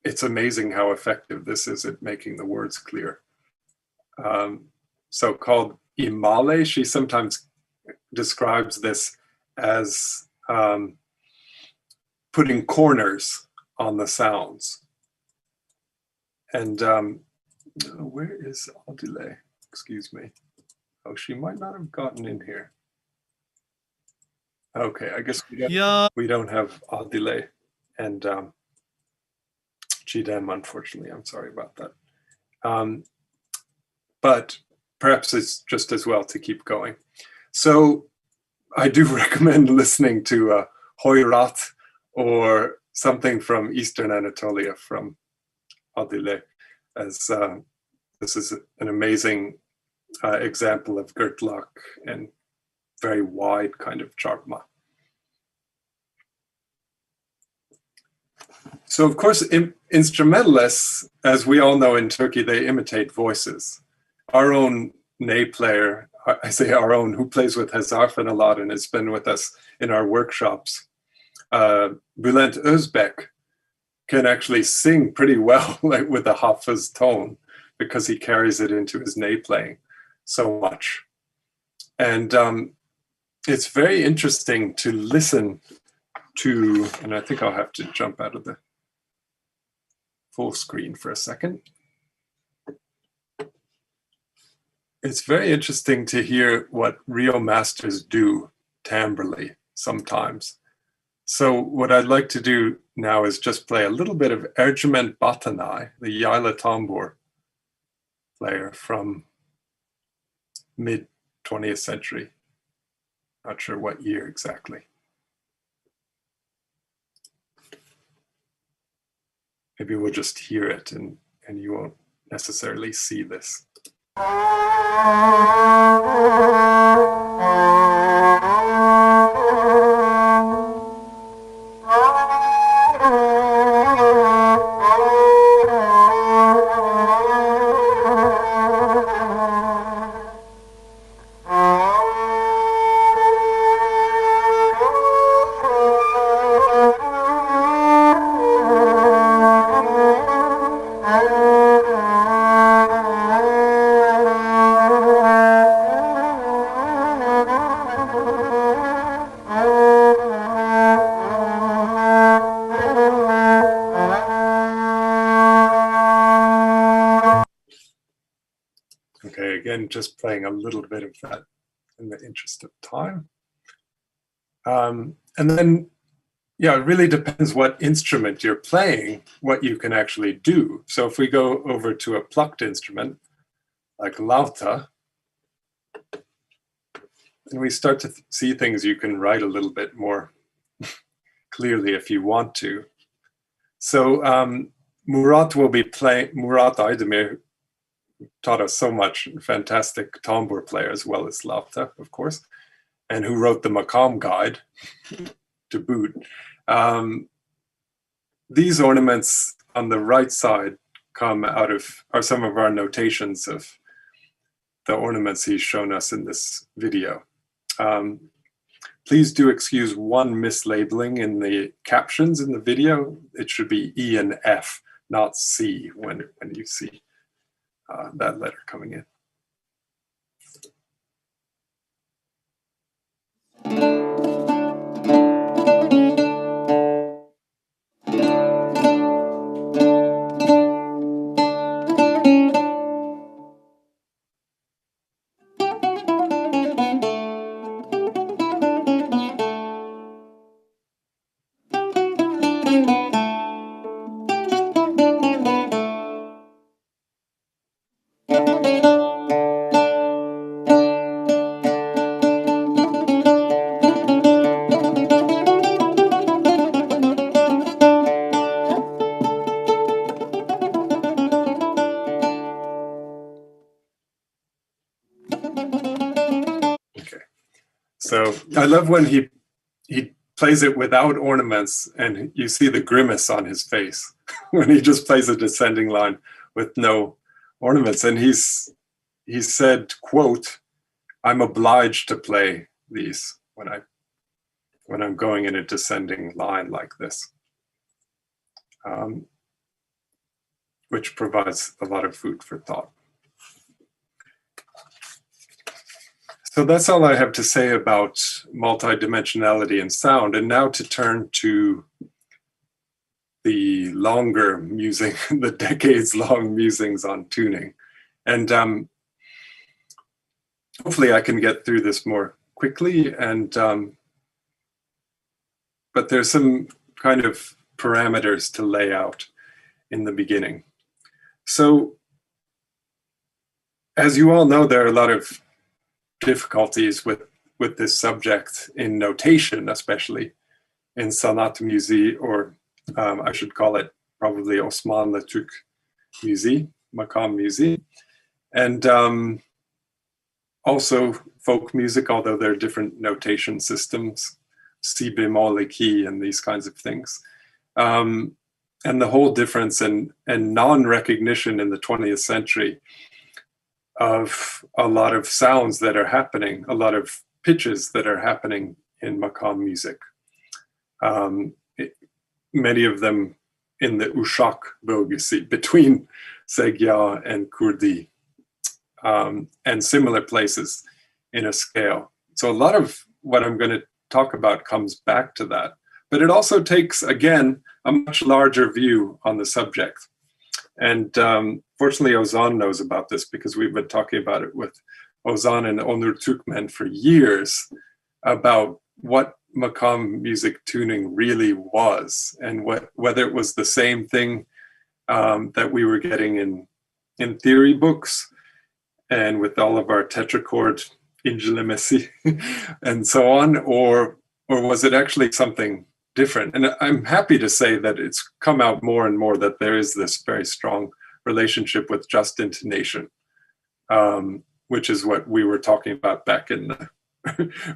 it's amazing how effective this is at making the words clear. So called imale, she sometimes describes this as putting corners on the sounds. And where is Adile? Excuse me. Oh, she might not have gotten in here. Okay, I guess we don't have Adile and Chidem, unfortunately. I'm sorry about that. But perhaps it's just as well to keep going. So I do recommend listening to Hoyrat or something from Eastern Anatolia from Adile, as this is an amazing example of gurtlok and very wide kind of charpma. So of course, instrumentalists, as we all know in Turkey, they imitate voices. Our own ney player, I say our own, who plays with Hazarfen a lot and has been with us in our workshops. Bülent Özbek can actually sing pretty well, like with a Hafez tone, because he carries it into his ney playing so much. And it's very interesting to listen to, and I think I'll have to jump out of the full screen for a second. It's very interesting to hear what real masters do timbrally sometimes. So what I'd like to do now is just play a little bit of Ercüment Batanay, the Yayla tambur player from mid-20th century. Not sure what year exactly. Maybe we'll just hear it and you won't necessarily see this. Just playing a little bit of that in the interest of time. And then, yeah, it really depends what instrument you're playing, what you can actually do. So if we go over to a plucked instrument, like lauta, and we start to see things you can write a little bit more clearly if you want to. So Murat will be playing, Murat Aydemir taught us so much, fantastic tambur player as well as lauta, of course, and who wrote the Makam guide to boot. These ornaments on the right side come out of, are some of our notations of the ornaments he's shown us in this video. Please do excuse one mislabeling in the captions in the video. It should be E and F, not C when you see that letter coming in. So I love when he plays it without ornaments and you see the grimace on his face when he just plays a descending line with no ornaments. And he said, quote, "I'm obliged to play these when I'm going in a descending line like this," which provides a lot of food for thought. So that's all I have to say about multidimensionality and sound. And now to turn to the longer musing, the decades-long musings on tuning. And hopefully I can get through this more quickly. And but there's some kind of parameters to lay out in the beginning. So as you all know, there are a lot of difficulties with this subject in notation, especially in sanat müziği, or I should call it probably Osmanlı Türk müziği, makam music, and also folk music, although there are different notation systems, si bemol iki and these kinds of things. And the whole difference and non-recognition in the 20th century of a lot of sounds that are happening, a lot of pitches that are happening in makam music. Many of them in the Uşak bölgesi, between Segya and Kurdi, and similar places in a scale. So a lot of what I'm going to talk about comes back to that. But it also takes, again, a much larger view on the subject. And fortunately, Ozan knows about this because we've been talking about it with Ozan and Onur Türkmen for years about what makam music tuning really was, and whether it was the same thing that we were getting in theory books and with all of our tetrachord incelemesi and so on, or was it actually something different? And I'm happy to say that it's come out more and more that there is this very strong relationship with just-intonation, which is what we were talking about back in the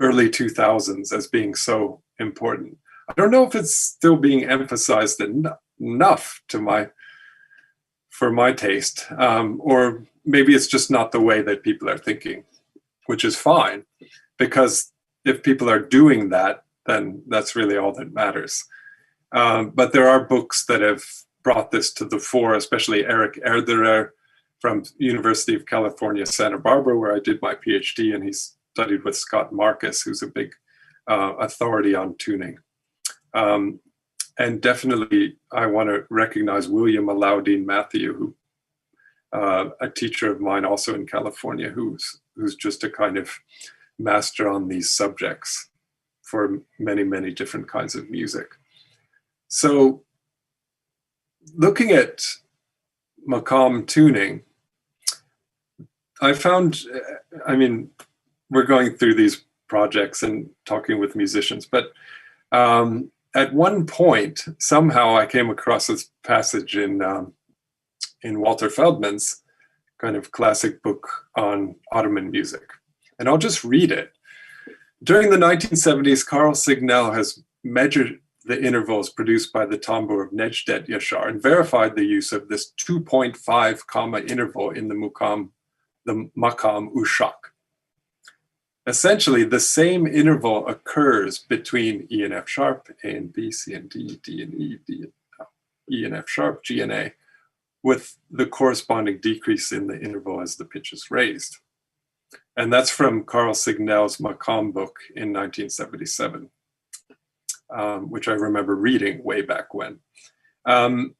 early 2000s as being so important. I don't know if it's still being emphasized enough for my taste, or maybe it's just not the way that people are thinking, which is fine, because if people are doing that, then that's really all that matters. But there are books that have brought this to the fore, especially Eric Erderer from University of California, Santa Barbara, where I did my PhD, and he's studied with Scott Marcus, who's a big authority on tuning. And definitely, I want to recognize William Alauddin Matthew, who a teacher of mine also in California, who's just a kind of master on these subjects for many, many different kinds of music. So looking at makam tuning, I found, I mean, we're going through these projects and talking with musicians, but at one point, somehow I came across this passage in Walter Feldman's kind of classic book on Ottoman music. And I'll just read it. During the 1970s, Carl Signell has measured the intervals produced by the tambour of Necdet Yasar and verified the use of this 2.5 comma interval in the makam Uşak. Essentially, the same interval occurs between E and F sharp, A and B, C and D, D and E, E and F sharp, G and A, with the corresponding decrease in the interval as the pitch is raised. And that's from Carl Signell's Makam book in 1977, which I remember reading way back when. In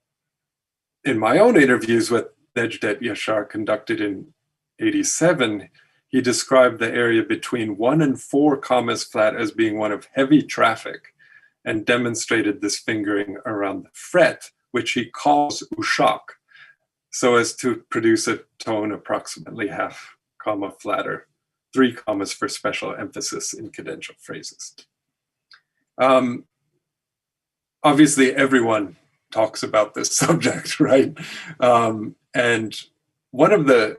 my own interviews with Necdet Yasar conducted in '87, he described the area between 1 and 4 commas flat as being one of heavy traffic and demonstrated this fingering around the fret, which he calls Uşak, so as to produce a tone approximately half comma flatter, 3 commas for special emphasis in cadential phrases. Obviously, everyone talks about this subject, right? And one of the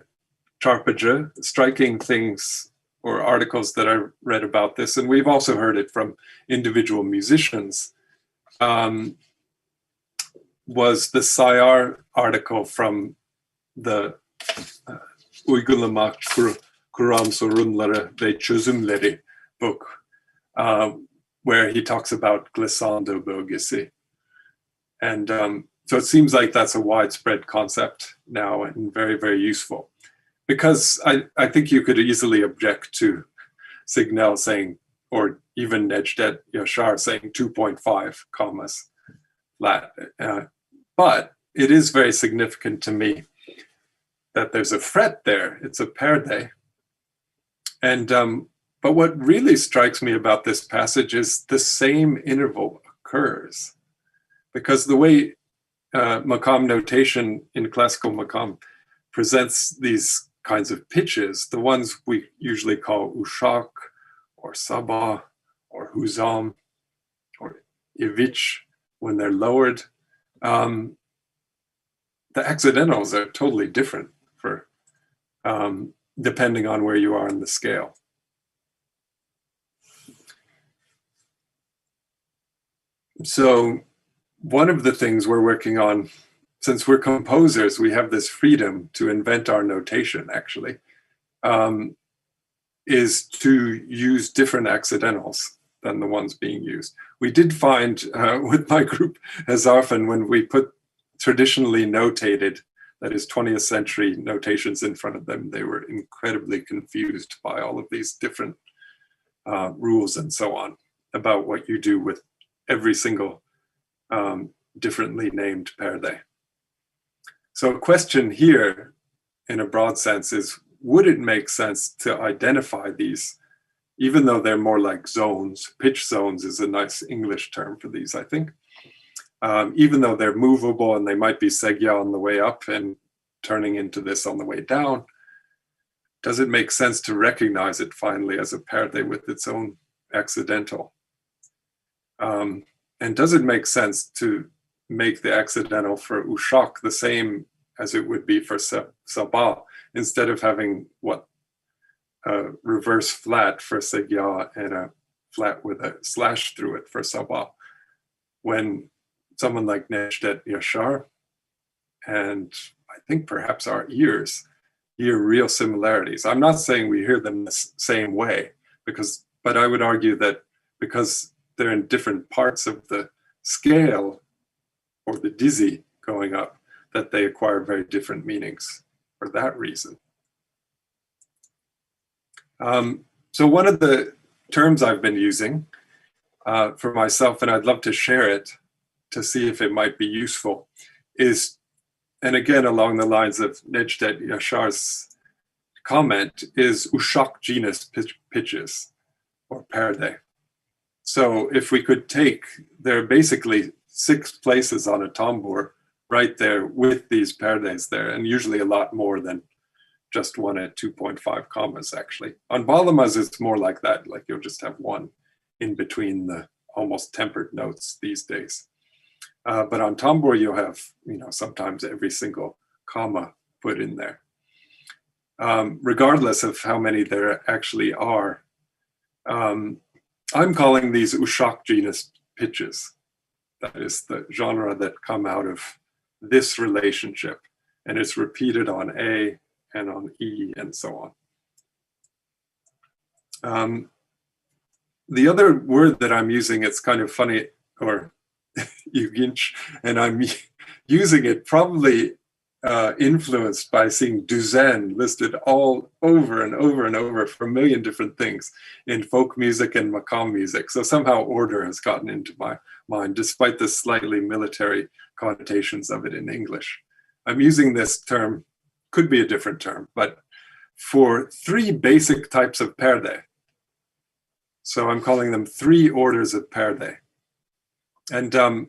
Çarpıcı, striking things or articles that I read about this, and we've also heard it from individual musicians, was the Sayar article from the Uygulama Kuram Sorunları ve Çözümleri book, where he talks about glissando bölgesi. And so it seems like that's a widespread concept now and very, very useful. Because I think you could easily object to Signell saying, or even Necdet Yasar saying 2.5 commas flat. But it is very significant to me that there's a fret there. It's a perde. And but what really strikes me about this passage is the same interval occurs. Because the way makam notation in classical makam presents these kinds of pitches, the ones we usually call Uşak or Sabah or Huzam or Ivich when they're lowered, the accidentals are totally different for depending on where you are in the scale. So one of the things we're working on, since we're composers, we have this freedom to invent our notation, actually. is to use different accidentals than the ones being used. We did find with my group Hezarfen, when we put traditionally notated, that is 20th century notations in front of them, they were incredibly confused by all of these different rules and so on about what you do with every single differently named perde. So a question here, in a broad sense, is would it make sense to identify these, even though they're more like zones? Pitch zones is a nice English term for these, I think. Even though they're movable and they might be segya on the way up and turning into this on the way down, does it make sense to recognize it finally as a perde with its own accidental? And does it make sense to make the accidental for Uşak the same as it would be for Sabah, instead of having what a reverse flat for segya and a flat with a slash through it for Sabah? When someone like Necdet Yasar, and I think perhaps our ears, hear real similarities. I'm not saying we hear them the same way, but I would argue that because they're in different parts of the scale, or the dizzy going up, that they acquire very different meanings for that reason. So one of the terms I've been using for myself, and I'd love to share it to see if it might be useful, is, and again along the lines of Necdet Yasar's comment, is Ussak-genus pitches, or perde. So if we could take, there are basically 6 places on a tambur right there with these perdes there, and usually a lot more than just one at 2.5 commas actually. On balamas it's more like that, like you'll just have one in between the almost tempered notes these days. But on tambur you'll have, sometimes every single comma put in there. Regardless of how many there actually are, I'm calling these Ussak-genus pitches. That is the genre that come out of this relationship, and it's repeated on A and on E and so on. The other word that I'm using, it's kind of funny, or ilginç, and I'm using it probably influenced by seeing düzen listed all over and over and over for a million different things in folk music and makam music. So somehow order has gotten into my mind, despite the slightly military connotations of it in English. I'm using this term, could be a different term, but for 3 basic types of perde. So I'm calling them 3 orders of perde. And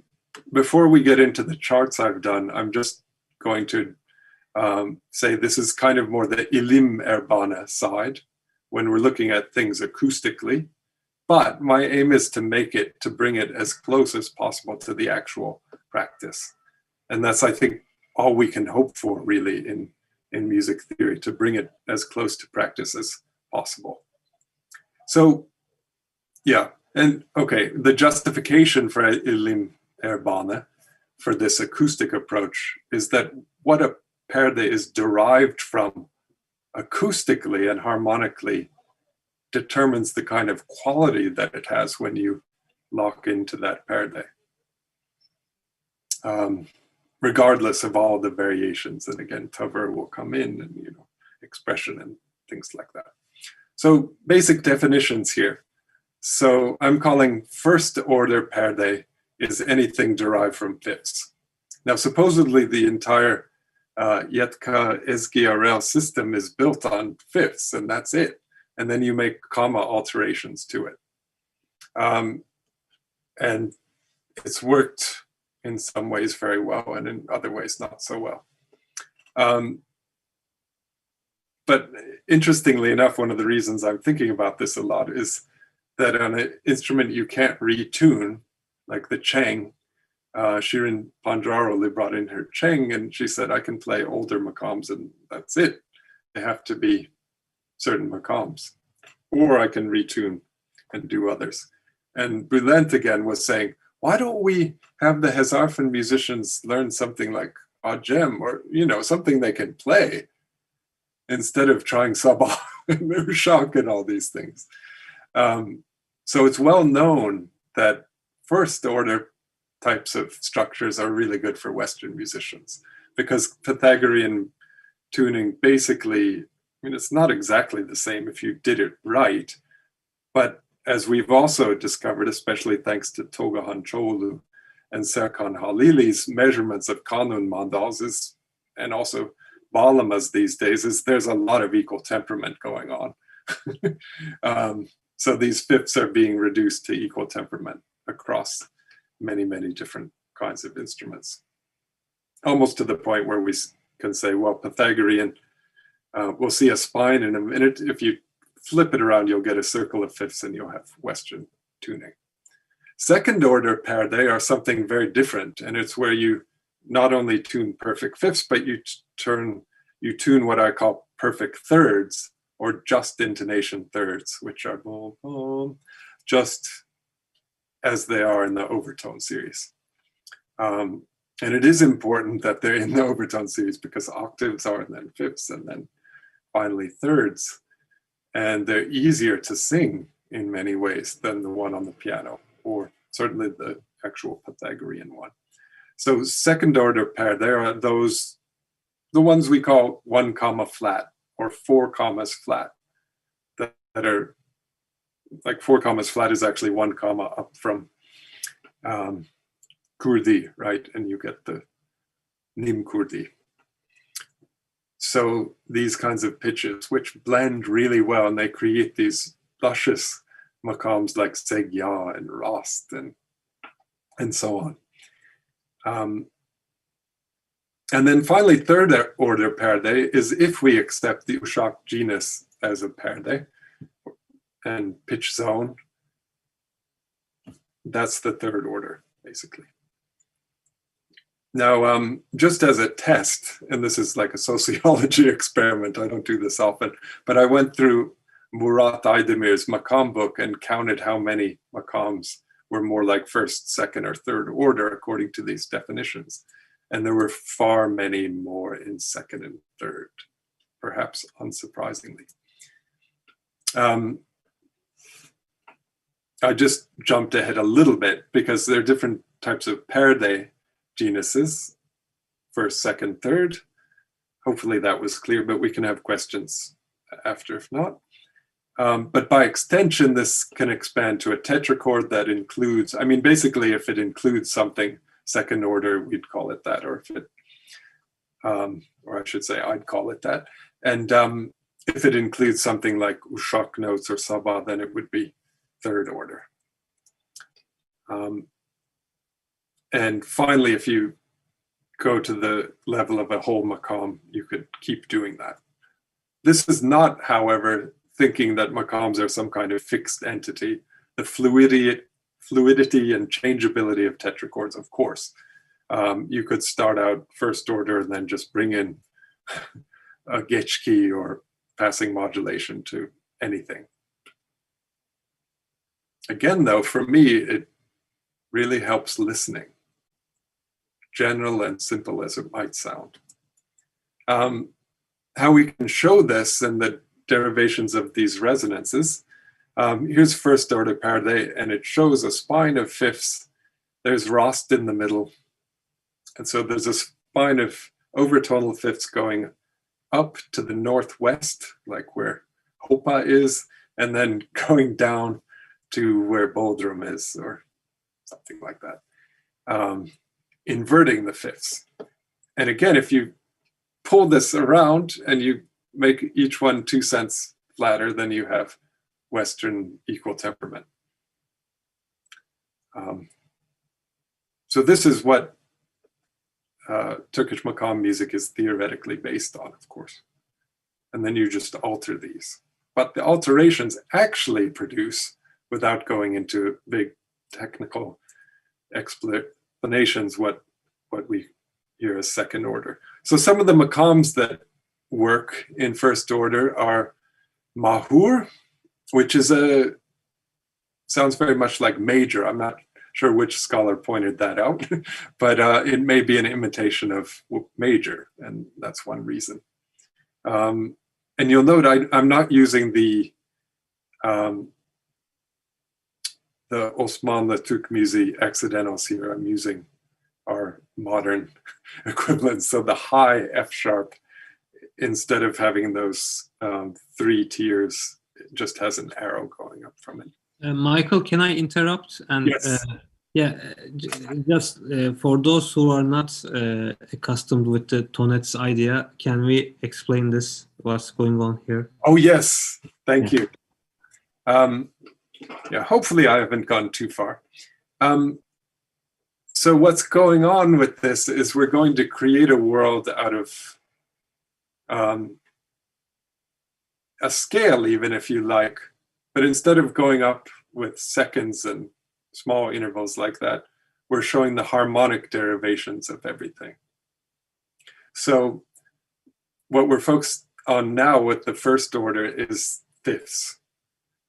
before we get into the charts I've done, I'm just going to say this is kind of more the ilim erbana side when we're looking at things acoustically, but my aim is to bring it as close as possible to the actual practice. And that's, I think, all we can hope for really in music theory, to bring it as close to practice as possible. So, yeah, and okay, the justification for ilim erbana, for this acoustic approach, is that what a perde is derived from acoustically and harmonically determines the kind of quality that it has when you lock into that perde, regardless of all the variations. And again, taver will come in, and expression and things like that. So basic definitions here. So I'm calling first order perde is anything derived from fifths. Now, supposedly the entire Yetka Ezgi-Arel system is built on fifths, and that's it. And then you make comma alterations to it. And it's worked in some ways very well, and in other ways not so well. But interestingly enough, one of the reasons I'm thinking about this a lot is that on an instrument you can't retune, like the Cheng. Shirin Pandraroli brought in her Cheng, and she said, I can play older makams and that's it. They have to be certain makams. Or I can retune and do others. And Bülent again was saying, why don't we have the Hezarfen musicians learn something like Acem, or something they can play? instead of trying sabah and ushak and all these things. So it's well known that first order types of structures are really good for Western musicians, because Pythagorean tuning basically, I mean, it's not exactly the same if you did it right, but as we've also discovered, especially thanks to Tolga Hançoğlu and Serkan Halili's measurements of kanun mandals is, and also bağlamas these days, is there's a lot of equal temperament going on. So these fifths are being reduced to equal temperament across many, many different kinds of instruments. Almost to the point where we can say, well, Pythagorean, we'll see a spine in a minute. If you flip it around, you'll get a circle of fifths and you'll have Western tuning. Second order perde are something very different, and it's where you not only tune perfect fifths, but you tune what I call perfect thirds, or just-intonation thirds, which are boom, boom, just as they are in the overtone series. And it is important that they're in the overtone series because octaves are, and then fifths, and then finally thirds. And they're easier to sing in many ways than the one on the piano, or certainly the actual Pythagorean one. So second order pair, there are those, the ones we call 1 comma flat, or 4 commas flat, that are like 4 commas flat is actually 1 comma up from Kurdi, right? And you get the Nim Kurdi. So these kinds of pitches, which blend really well, and they create these luscious makams like segya and rast and so on. And then finally, third order perde is if we accept the Ussak-genus as a perde and pitch zone, that's the third order, basically. Now, just as a test, and this is like a sociology experiment, I don't do this often, but I went through Murat Aydemir's makam book and counted how many makams were more like first, second, or third order according to these definitions. And there were far many more in second and third, perhaps unsurprisingly. I just jumped ahead a little bit because there are different types of perde genuses, first, second, third. Hopefully that was clear, but we can have questions after if not. But by extension, this can expand to a tetrachord that includes, I mean, basically if it includes something second order, we'd call it that, or if it, or I should say, I'd call it that. And if it includes something like ushak notes or sabah, then it would be third order. And finally, if you go to the level of a whole makam, you could keep doing that. This is not, however, thinking that makams are some kind of fixed entity. The fluidity and changeability of tetrachords, of course. You could start out first order and then just bring in a geçki or passing modulation to anything. Again, though, for me, it really helps listening, general and simple as it might sound. How we can show this and the derivations of these resonances. Here's first order perde, and it shows a spine of fifths. There's rast in the middle. And so there's a spine of overtonal fifths going up to the northwest, like where Hopa is, and then going down to where Bodrum is, or something like that, inverting the fifths. And again, if you pull this around and you make each one 2 cents flatter, then you have Western equal temperament. So this is what Turkish makam music is theoretically based on, of course. And then you just alter these. But the alterations actually produce, without going into big technical explanations, what we hear as second order. So some of the makams that work in first order are mahur, which is sounds very much like major. I'm not sure which scholar pointed that out, but it may be an imitation of major, and that's one reason. And you'll note I'm not using the Osmanlı Türk Müziği accidentals here. I'm using our modern equivalent. So the high F sharp, instead of having those 3 tiers, it just has an arrow going up from it. Michael, can I interrupt? And Yes. Just for those who are not accustomed with the tonets idea, can we explain this? What's going on here? Oh yes, thank you. Hopefully I haven't gone too far. So what's going on with this is we're going to create a world out of a scale, even if you like, but instead of going up with seconds and small intervals like that, we're showing the harmonic derivations of everything. So what we're focused on now with the first order is fifths.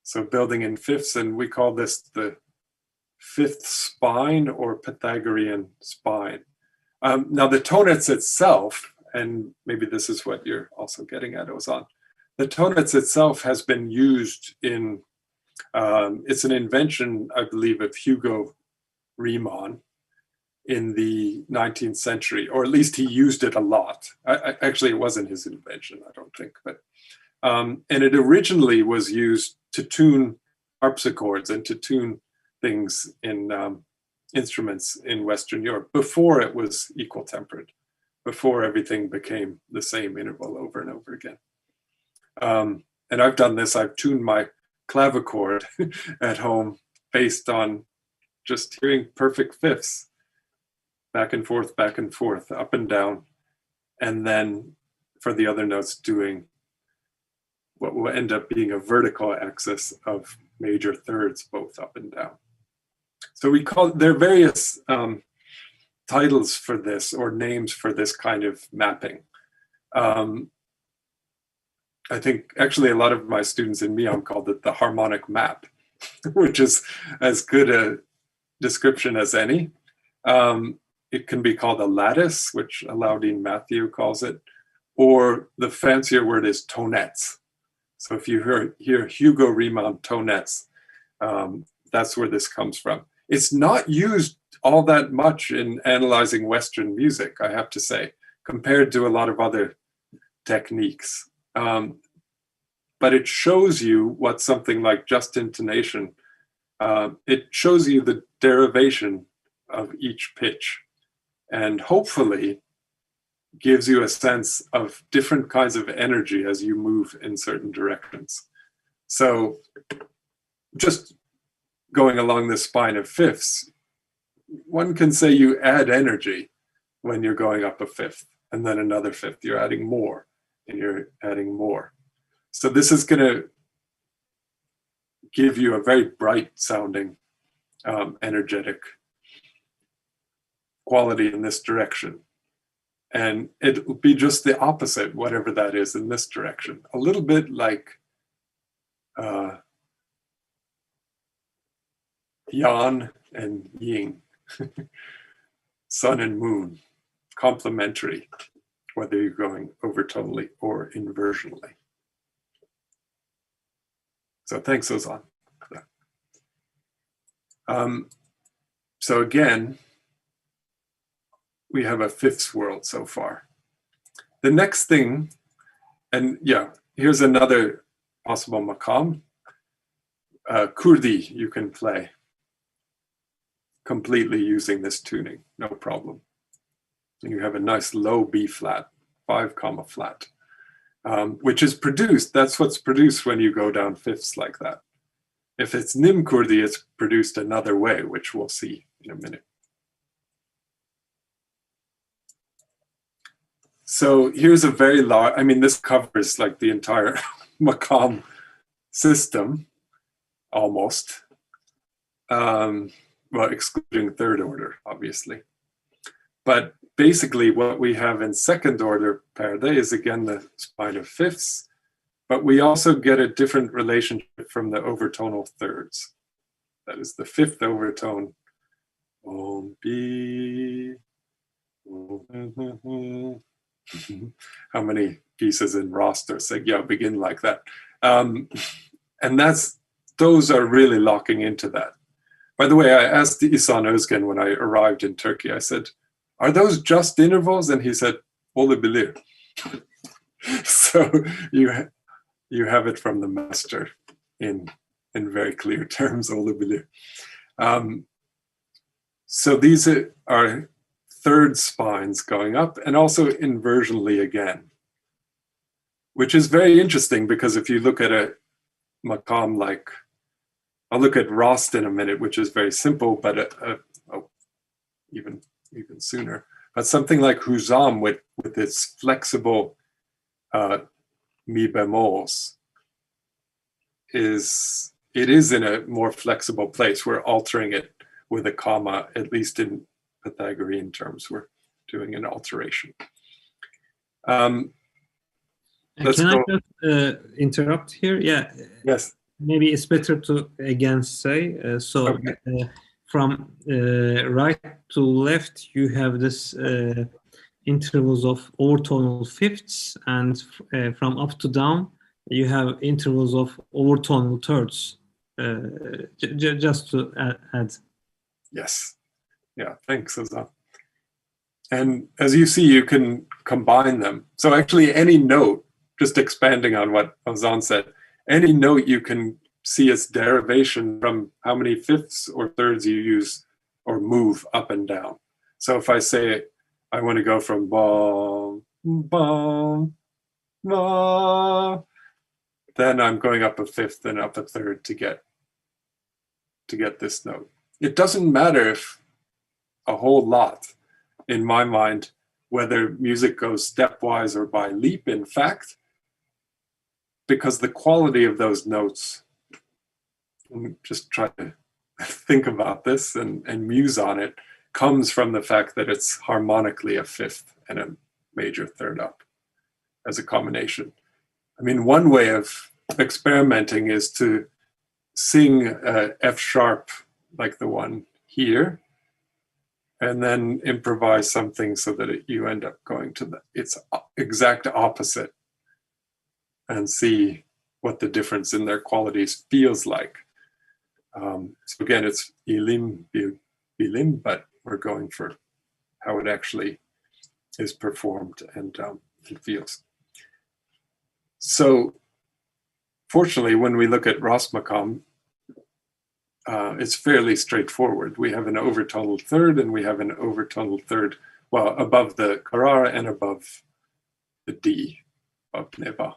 So building in fifths, and we call this the fifth spine or Pythagorean spine. Now the tonets itself, and maybe this is what you're also getting at, Ozan, the tonets itself has been used in, it's an invention, I believe, of Hugo Riemann in the 19th century, or at least he used it a lot. Actually, it wasn't his invention, I don't think, but and it originally was used to tune harpsichords and to tune things in instruments in Western Europe before it was equal tempered, before everything became the same interval over and over again. And I've done this, I've tuned my clavichord at home based on just hearing perfect fifths, back and forth, up and down, and then for the other notes doing what will end up being a vertical axis of major thirds, both up and down. So we call, there are various titles for this, or names for this kind of mapping. I think actually a lot of my students in MEOM called it the harmonic map, which is as good a description as any. It can be called a lattice, which Alaudin Matthew calls it, or the fancier word is tonets. So if you hear Hugo Riemann tonets, that's where this comes from. It's not used all that much in analyzing Western music, I have to say, compared to a lot of other techniques. But it shows you what something like just-intonation, it shows you the derivation of each pitch, and hopefully gives you a sense of different kinds of energy as you move in certain directions. So just going along the spine of fifths, one can say you add energy when you're going up a fifth, and then another fifth, you're adding more, and you're adding more. So this is going to give you a very bright sounding, energetic quality in this direction. And it'll be just the opposite, whatever that is in this direction. A little bit like Yang and Yin, sun and moon, complementary, whether you're going overtonally or inversionally. So thanks, Ozan. So again, we have a fifths world so far. The next thing, and yeah, here's another possible makam. Kurdi you can play completely using this tuning, no problem. And you have a nice low B flat, 5 comma flat, which is produced, that's what's produced when you go down fifths like that. If it's Nim Kurdi, it's produced another way, which we'll see in a minute. So here's a very large, I mean, this covers like the entire makam system, almost. Well, excluding third order, obviously. But basically what we have in second order perde is again the spine of fifths, but we also get a different relationship from the overtonal thirds. That is the fifth overtone. Om, B, how many pieces in Rast or Segya begin like that. And those are really locking into that. By the way, I asked Ihsan Özgen when I arrived in Turkey, I said, are those just intervals? And he said, olabilir. So you have it from the master in very clear terms, olabilir. So these are third spines going up, and also inversionally again, which is very interesting, because if you look at a makam like, I'll look at Rast in a minute, which is very simple, but even sooner. But something like Huzam with its flexible mi bemols is in a more flexible place. We're altering it with a comma, at least in Pythagorean terms. We're doing an alteration. Can I just interrupt here? Yeah. Yes. Maybe it's better to again say, okay. From right to left, you have this intervals of overtonal fifths, and from up to down, you have intervals of overtonal thirds. Just to add. Yes. Yeah, thanks, Ozan. And as you see, you can combine them. So actually any note, just expanding on what Ozan said, any note you can see its derivation from how many fifths or thirds you use or move up and down. So if I say I want to go from bom, bom, ma, then I'm going up a fifth and up a third to get this note. It doesn't matter if a whole lot, in my mind, whether music goes stepwise or by leap, in fact, because the quality of those notes, just try to think about this and muse on it, comes from the fact that it's harmonically a fifth and a major third up as a combination. I mean, one way of experimenting is to sing F sharp like the one here, and then improvise something so that you end up going to its exact opposite and see what the difference in their qualities feels like. So again, it's ilim, bilim, but we're going for how it actually is performed and it feels. So fortunately, when we look at Rast Makam, it's fairly straightforward. We have an overtonal third and we have an overtonal third, well, above the Karara and above the D of Neba.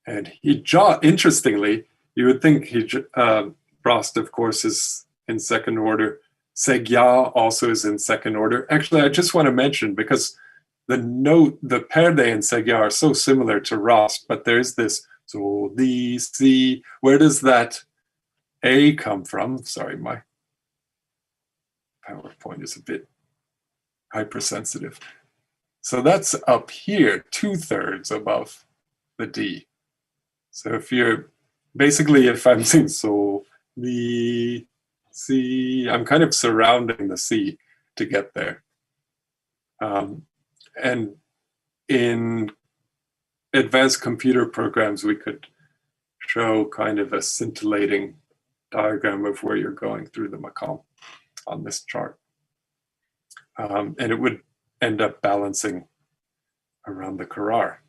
And Hijaz, interestingly, you would think Rast, of course, is in second order. Segya also is in second order. Actually, I just want to mention, because the perde in Segya are so similar to Rast, but there's this so, the, si. Where does that A come from? Sorry, my PowerPoint is a bit hypersensitive. So that's up here, 2/3 above the D. So if I'm saying so, the, si, I'm kind of surrounding the C to get there. And in advanced computer programs, we could show kind of a scintillating diagram of where you're going through the makam on this chart. And it would end up balancing around the karar,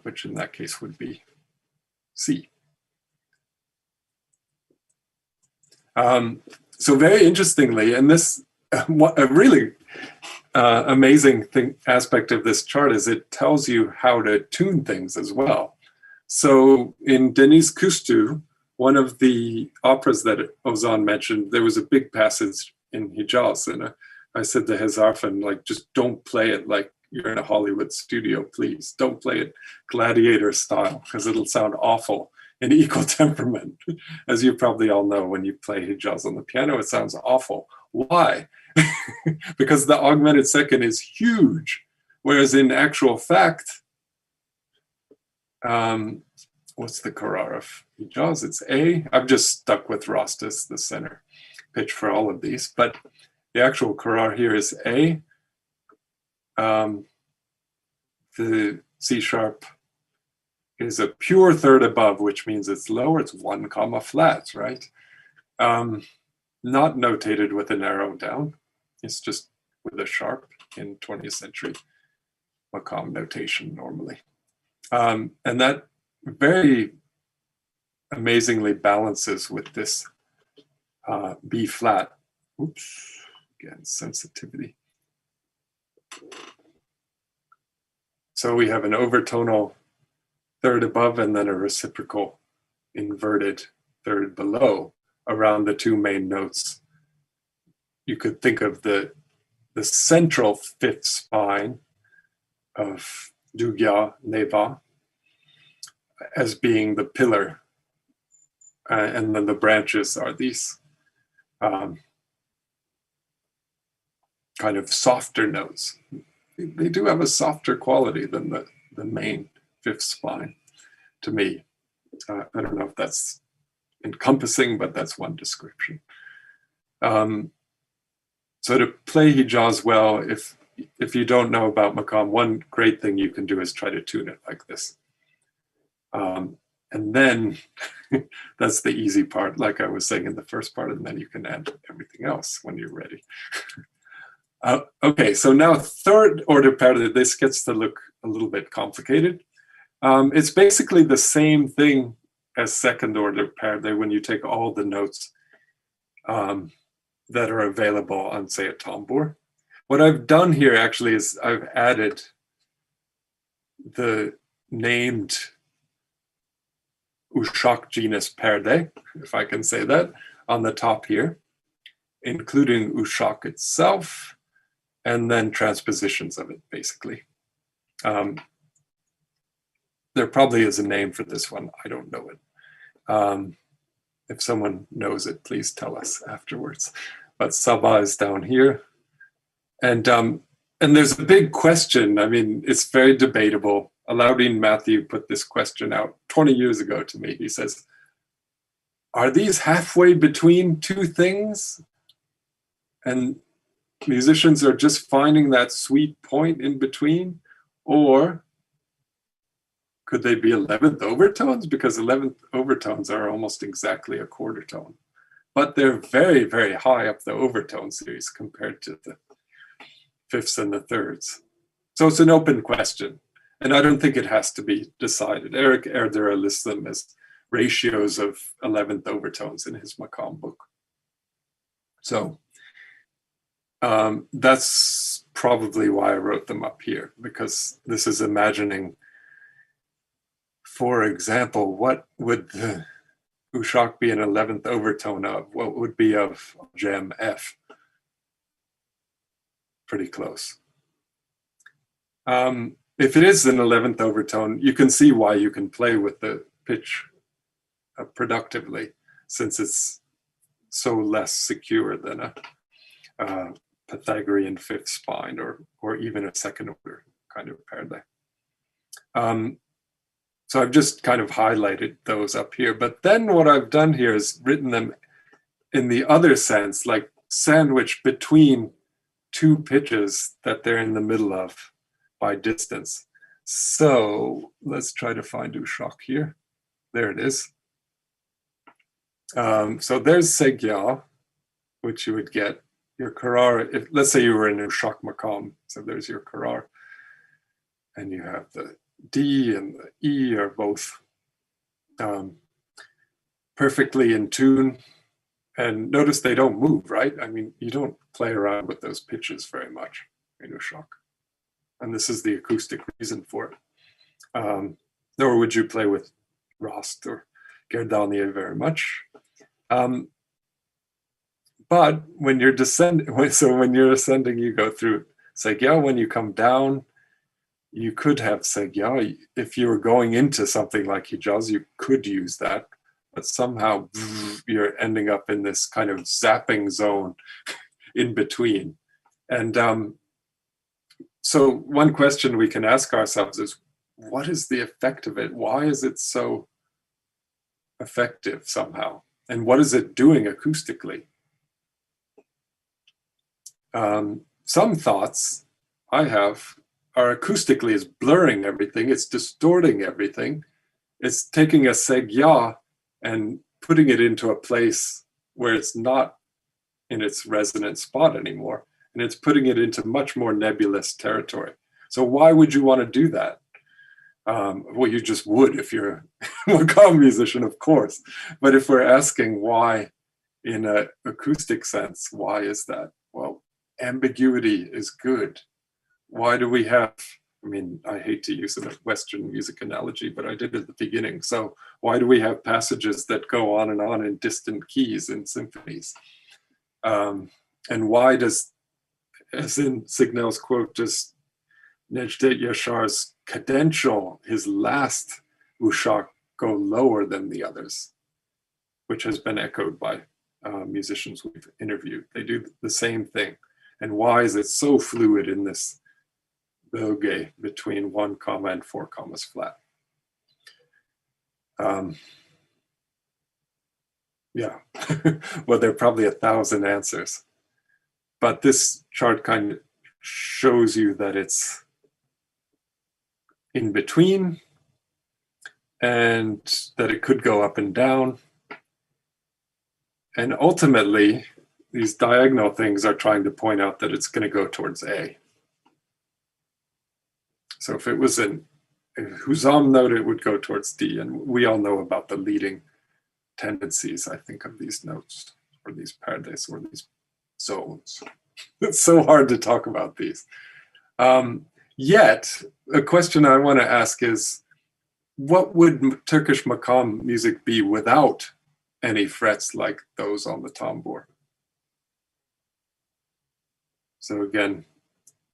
which in that case would be C. So very interestingly, and this, a really amazing aspect of this chart is it tells you how to tune things as well. So in Deniz Kustu, one of the operas that Ozan mentioned, there was a big passage in Hijaz, and I said to Hezarfen, like, just don't play it like you're in a Hollywood studio, please. Don't play it gladiator style, because it'll sound awful in equal temperament. As you probably all know, when you play Hijaz on the piano, it sounds awful. Why? Because the augmented second is huge, whereas in actual fact, what's the karar of Hijaz? It's A. I've just stuck with Rast as the center pitch for all of these, but the actual karar here is A, the C sharp is a pure third above, which means it's lower. It's 1 comma flat, right? Not notated with an arrow down. It's just with a sharp in 20th century makam notation normally. And that very amazingly balances with this B flat. Oops, again, sensitivity. So we have an overtonal third above and then a reciprocal inverted third below around the two main notes. You could think of the central fifth spine of Dugya Neva as being the pillar, and then the branches are these kind of softer notes. They do have a softer quality than the main fifth spine, to me. I don't know if that's encompassing, but that's one description. So to play Hijaz well, if you don't know about makam, one great thing you can do is try to tune it like this. And then that's the easy part, like I was saying in the first part, and then you can add everything else when you're ready. Okay, so now third order perde, this gets to look a little bit complicated. It's basically the same thing as second order perde when you take all the notes that are available on, say, a tambour. What I've done here actually is I've added the named Ussak-genus perde, if I can say that, on the top here, including Ussak itself, and then transpositions of it, basically. There probably is a name for this one. I don't know it. If someone knows it, please tell us afterwards. But Sabah is down here. And there's a big question. I mean, it's very debatable. Alaudin Matthew put this question out 20 years ago to me. He says, are these halfway between two things? And musicians are just finding that sweet point in between? Or could they be 11th overtones? Because 11th overtones are almost exactly a quarter tone. But they're very, very high up the overtone series compared to the fifths and the thirds. So it's an open question. And I don't think it has to be decided. Eric Erdera lists them as ratios of 11th overtones in his makam book. So that's probably why I wrote them up here, because this is imagining, for example, what would the Ussak be an 11th overtone of? What would be of gem F? Pretty close. If it is an 11th overtone, you can see why you can play with the pitch productively, since it's so less secure than a Pythagorean fifth spine or even a second order kind of perde. So I've just kind of highlighted those up here. But then what I've done here is written them in the other sense, like sandwiched between two pitches that they're in the middle of by distance. So let's try to find Ussak here. There it is. So there's Segya, which you would get. Your karar, let's say you were in Ussak makam. So there's your karar. And you have the D and the E are both perfectly in tune. And notice they don't move, right? I mean, you don't play around with those pitches very much in Ussak. And this is the acoustic reason for it. Nor would you play with Rast or Gerdaniye very much. But when you're descending, so when you're ascending, you go through Segya. When you come down, you could have Segya. If you were going into something like Hijaz, you could use that. But somehow you're ending up in this kind of zapping zone in between. And so one question we can ask ourselves is, what is the effect of it? Why is it so effective somehow? And what is it doing acoustically? Some thoughts I have are acoustically is blurring everything. It's distorting everything. It's taking a segya and putting it into a place where it's not in its resonant spot anymore. And it's putting it into much more nebulous territory. So why would you want to do that? Well, you just would if you're a makam musician, of course. But if we're asking why in an acoustic sense, why is that? Well, ambiguity is good. Why do we have, I mean, I hate to use a Western music analogy, but I did at the beginning. So why do we have passages that go on in distant keys in symphonies? And why does, as in Signal's quote, does Necdet Yasar's cadential, his last Ussak, go lower than the others, which has been echoed by musicians we've interviewed. They do the same thing. And why is it so fluid in this bölge between 1 comma and 4 commas flat? Yeah, well, there are probably 1,000 answers. But this chart kind of shows you that it's in between and that it could go up and down. And ultimately, these diagonal things are trying to point out that it's going to go towards A. So if it was a Huzam note, it would go towards D. And we all know about the leading tendencies, I think, of these notes, or these perdes, or these zones. It's so hard to talk about these. Yet, a question I want to ask is, what would Turkish makam music be without any frets like those on the tambur? So again,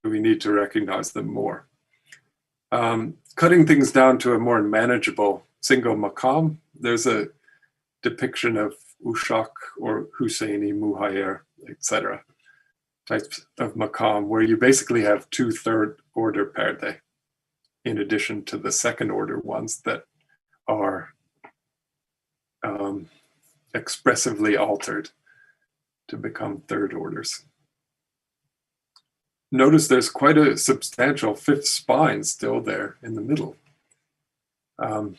we need to recognize them more. Cutting things down to a more manageable single makam, there's a depiction of Ussak or Husseini, Muhayyer, etc. types of makam where you basically have 2 third order perde in addition to the second order ones that are expressively altered to become third orders. Notice there's quite a substantial 5th spine still there in the middle, but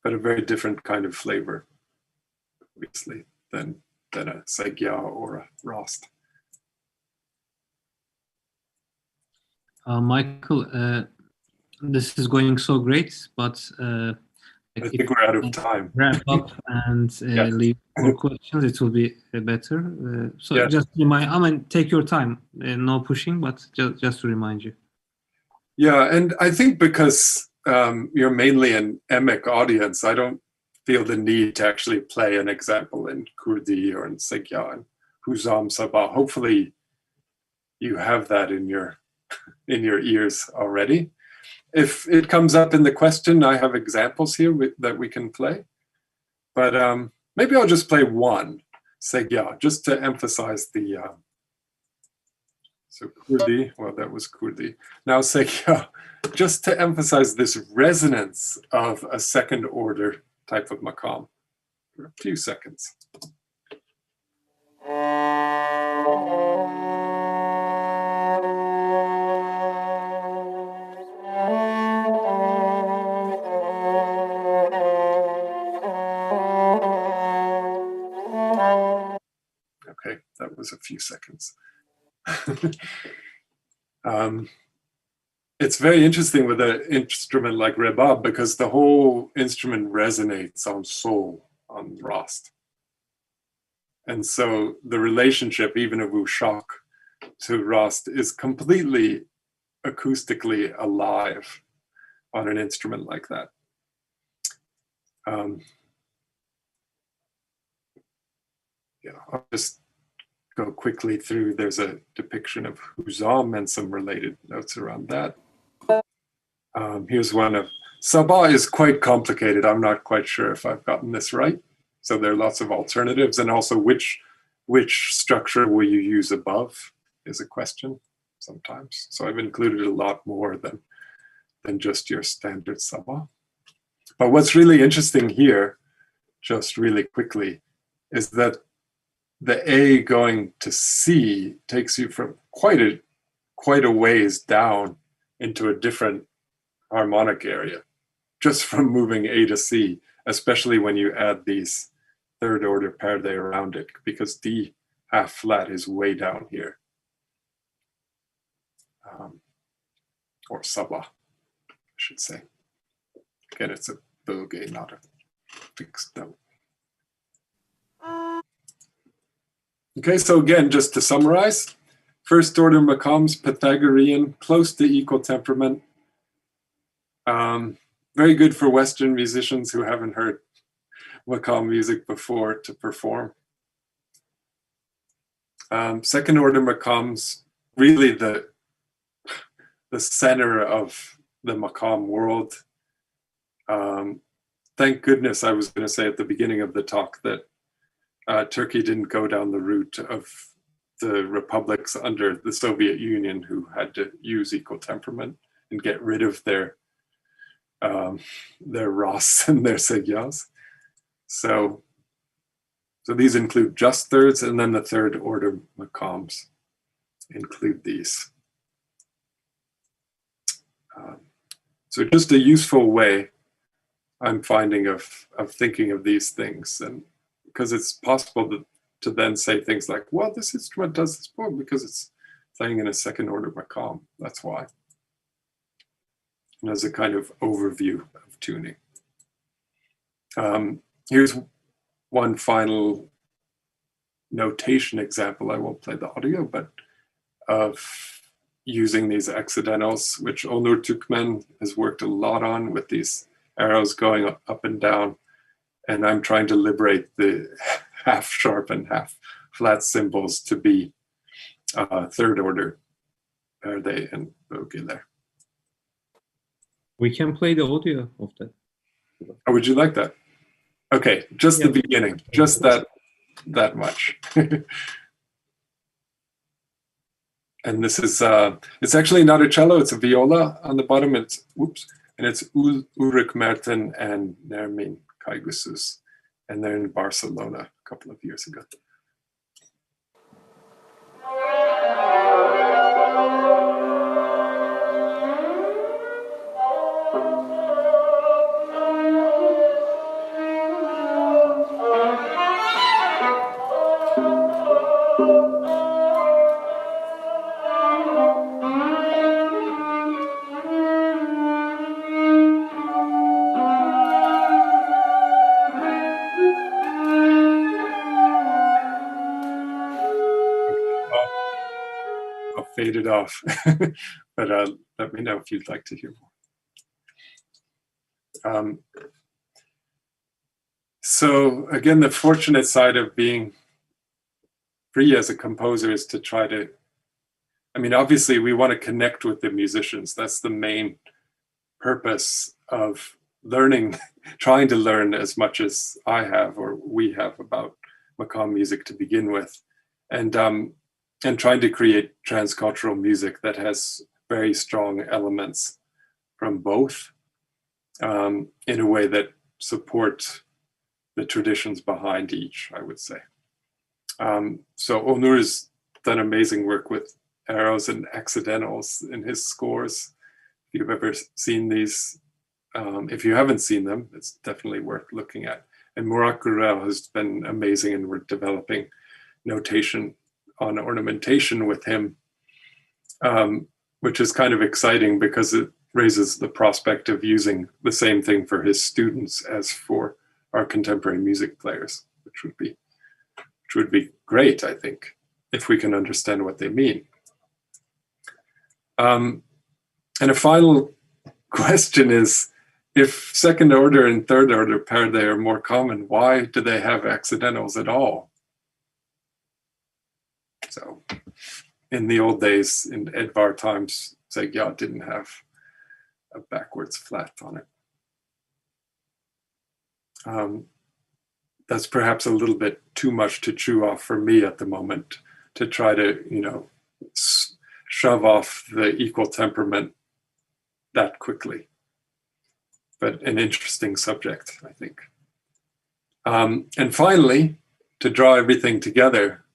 a very different kind of flavor, obviously, than a segya or a rast. Michael, this is going so great, but I think we're out of time. Wrap up and leave for questions. It will be better. Just remind. I mean, take your time. No pushing, but just to remind you. Yeah, and I think because you're mainly an emek audience, I don't feel the need to actually play an example in Kurdi or in Segya and Huzam Sabah. Hopefully, you have that in your ears already. If it comes up in the question, I have examples here that we can play. But maybe I'll just play one, Segya, just to emphasize the... So Kurdi, well, that was Kurdi. Now Segya, just to emphasize this resonance of a second order type of makam for a few seconds. Okay, that was a few seconds. It's very interesting with an instrument like rebab because the whole instrument resonates on soul, on rast. And so the relationship, even of Ussak to rast, is completely acoustically alive on an instrument like that. I'll just go quickly through. There's a depiction of Huzam and some related notes around that. Here's one of Sabah is quite complicated. I'm not quite sure if I've gotten this right. So there are lots of alternatives, and also which structure will you use above is a question sometimes. So I've included a lot more than just your standard Sabah. But what's really interesting here, just really quickly, is that the A going to C takes you from quite quite a ways down into a different harmonic area just from moving A to C, especially when you add these third order perde around it, because D half flat is way down here. Or sabah, I should say. Again, it's a bölge, not a fixed note. Okay, so again, just to summarize, first order makams, Pythagorean, close to equal temperament. Very good for Western musicians who haven't heard makam music before to perform. Second order makams, really the center of the makam world. Thank goodness, I was going to say at the beginning of the talk that Turkey didn't go down the route of the republics under the Soviet Union who had to use equal temperament and get rid of their Ras and their Segyas. So these include just thirds, and then the third order makams include these. So just a useful way I'm finding of thinking of these things, and because it's possible to then say things like, well, this instrument does this poem because it's playing in a second order makam. That's why. And as a kind of overview of tuning. Here's one final notation example. I won't play the audio, but of using these accidentals, which Onur Türkmen has worked a lot on, with these arrows going up and down. And I'm trying to liberate the half sharp and half flat symbols to be third order perde and bölge there. We can play the audio of that. Oh, would you like that? Okay, just the beginning, just that much. And this is, it's actually not a cello, it's a viola on the bottom. It's, whoops, and it's Ulrich Merten and Nermin Kaygusuz. And they're in Barcelona a couple of years ago. Fade it off, but let me know if you'd like to hear more. So again, the fortunate side of being free as a composer is to try to, I mean, obviously we want to connect with the musicians. That's the main purpose of learning, trying to learn as much as I have or we have about makam music to begin with. And trying to create transcultural music that has very strong elements from both in a way that support the traditions behind each, I would say. So Onur has done amazing work with arrows and accidentals in his scores. If you've ever seen these, if you haven't seen them, it's definitely worth looking at. And Murat Gürel has been amazing, and we're developing notation on ornamentation with him, which is kind of exciting because it raises the prospect of using the same thing for his students as for our contemporary music players, which would be great, I think, if we can understand what they mean. And a final question is, if second order and third order perde are more common, why do they have accidentals at all? So in the old days, in Edvard times, Segya didn't have a backwards flat on it. That's perhaps a little bit too much to chew off for me at the moment, to try to, shove off the equal temperament that quickly. But an interesting subject, I think. And finally, to draw everything together,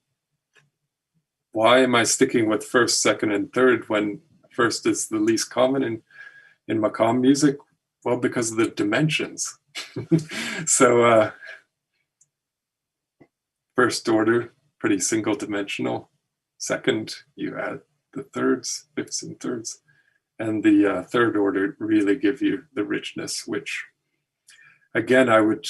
why am I sticking with first, second, and third when first is the least common in makam music? Well, because of the dimensions. So first order, pretty single dimensional. Second, you add the thirds, fifths and thirds. And the third order really give you the richness, which again, I would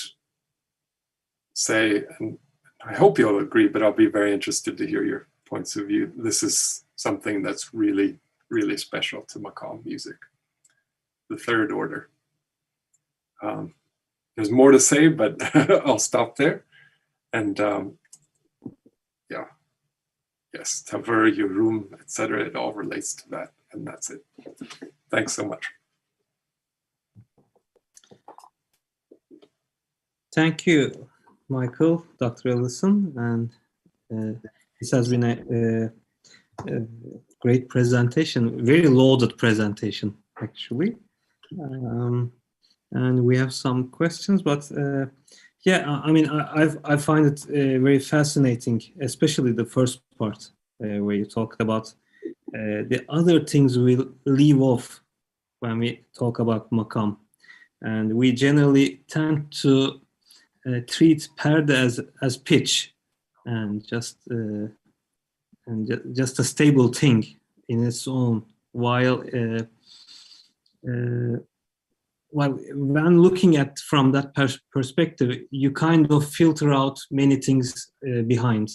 say, and I hope you'll agree, but I'll be very interested to hear your points of view. This is something that's really, really special to makam music, the third order. There's more to say, but I'll stop there. And yeah, yes, Tavır, Yorum, etc. It all relates to that, and that's it. Thanks so much. Thank you, Michael, Dr. Ellison, and this has been a great presentation, very loaded presentation, actually. And we have some questions, but yeah, I mean, I find it very fascinating, especially the first part where you talked about the other things we leave off when we talk about makam, and we generally tend to treat perde as pitch and just a stable thing in its own, while when looking at from that perspective, you kind of filter out many things behind,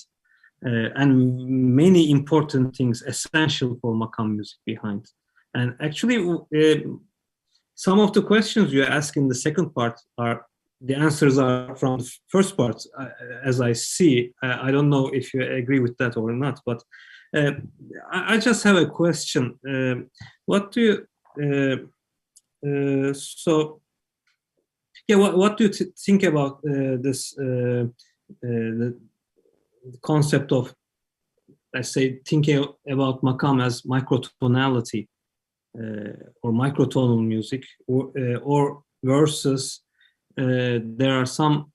and many important things essential for makam music behind. And actually, some of the questions you ask in the second part the answers are from the first part, as I see. I don't know if you agree with that or not, but I just have a question. What do you so yeah, what do you think about this the concept of, let's say, thinking about makam as microtonality or microtonal music, or versus there are some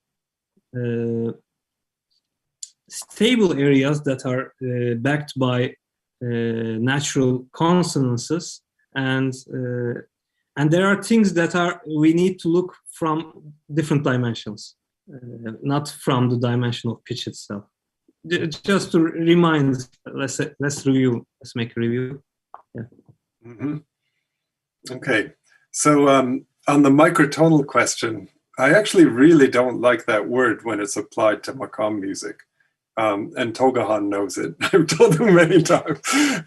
stable areas that are backed by natural consonances, and there are things that we need to look from different dimensions, not from the dimension of pitch itself. Just to remind, let's review. Let's make a review. Yeah. Mm-hmm. Okay. So on the microtonal question, I actually really don't like that word when it's applied to makam music. And Togahan knows it. I've told him many times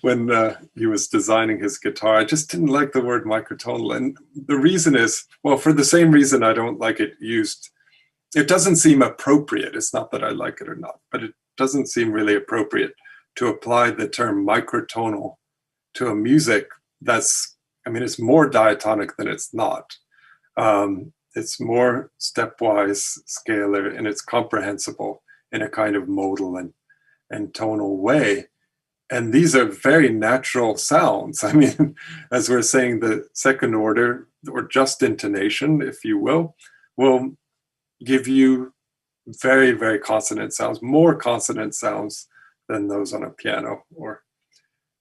when he was designing his guitar. I just didn't like the word microtonal. And the reason is, well, for the same reason I don't like it used. It doesn't seem appropriate. It's not that I like it or not, but it doesn't seem really appropriate to apply the term microtonal to a music that's, I mean, it's more diatonic than it's not. It's more stepwise, scalar, and it's comprehensible in a kind of modal and tonal way. And these are very natural sounds. I mean, as we're saying, the second order, or just intonation, if you will give you very, very consonant sounds, more consonant sounds than those on a piano, or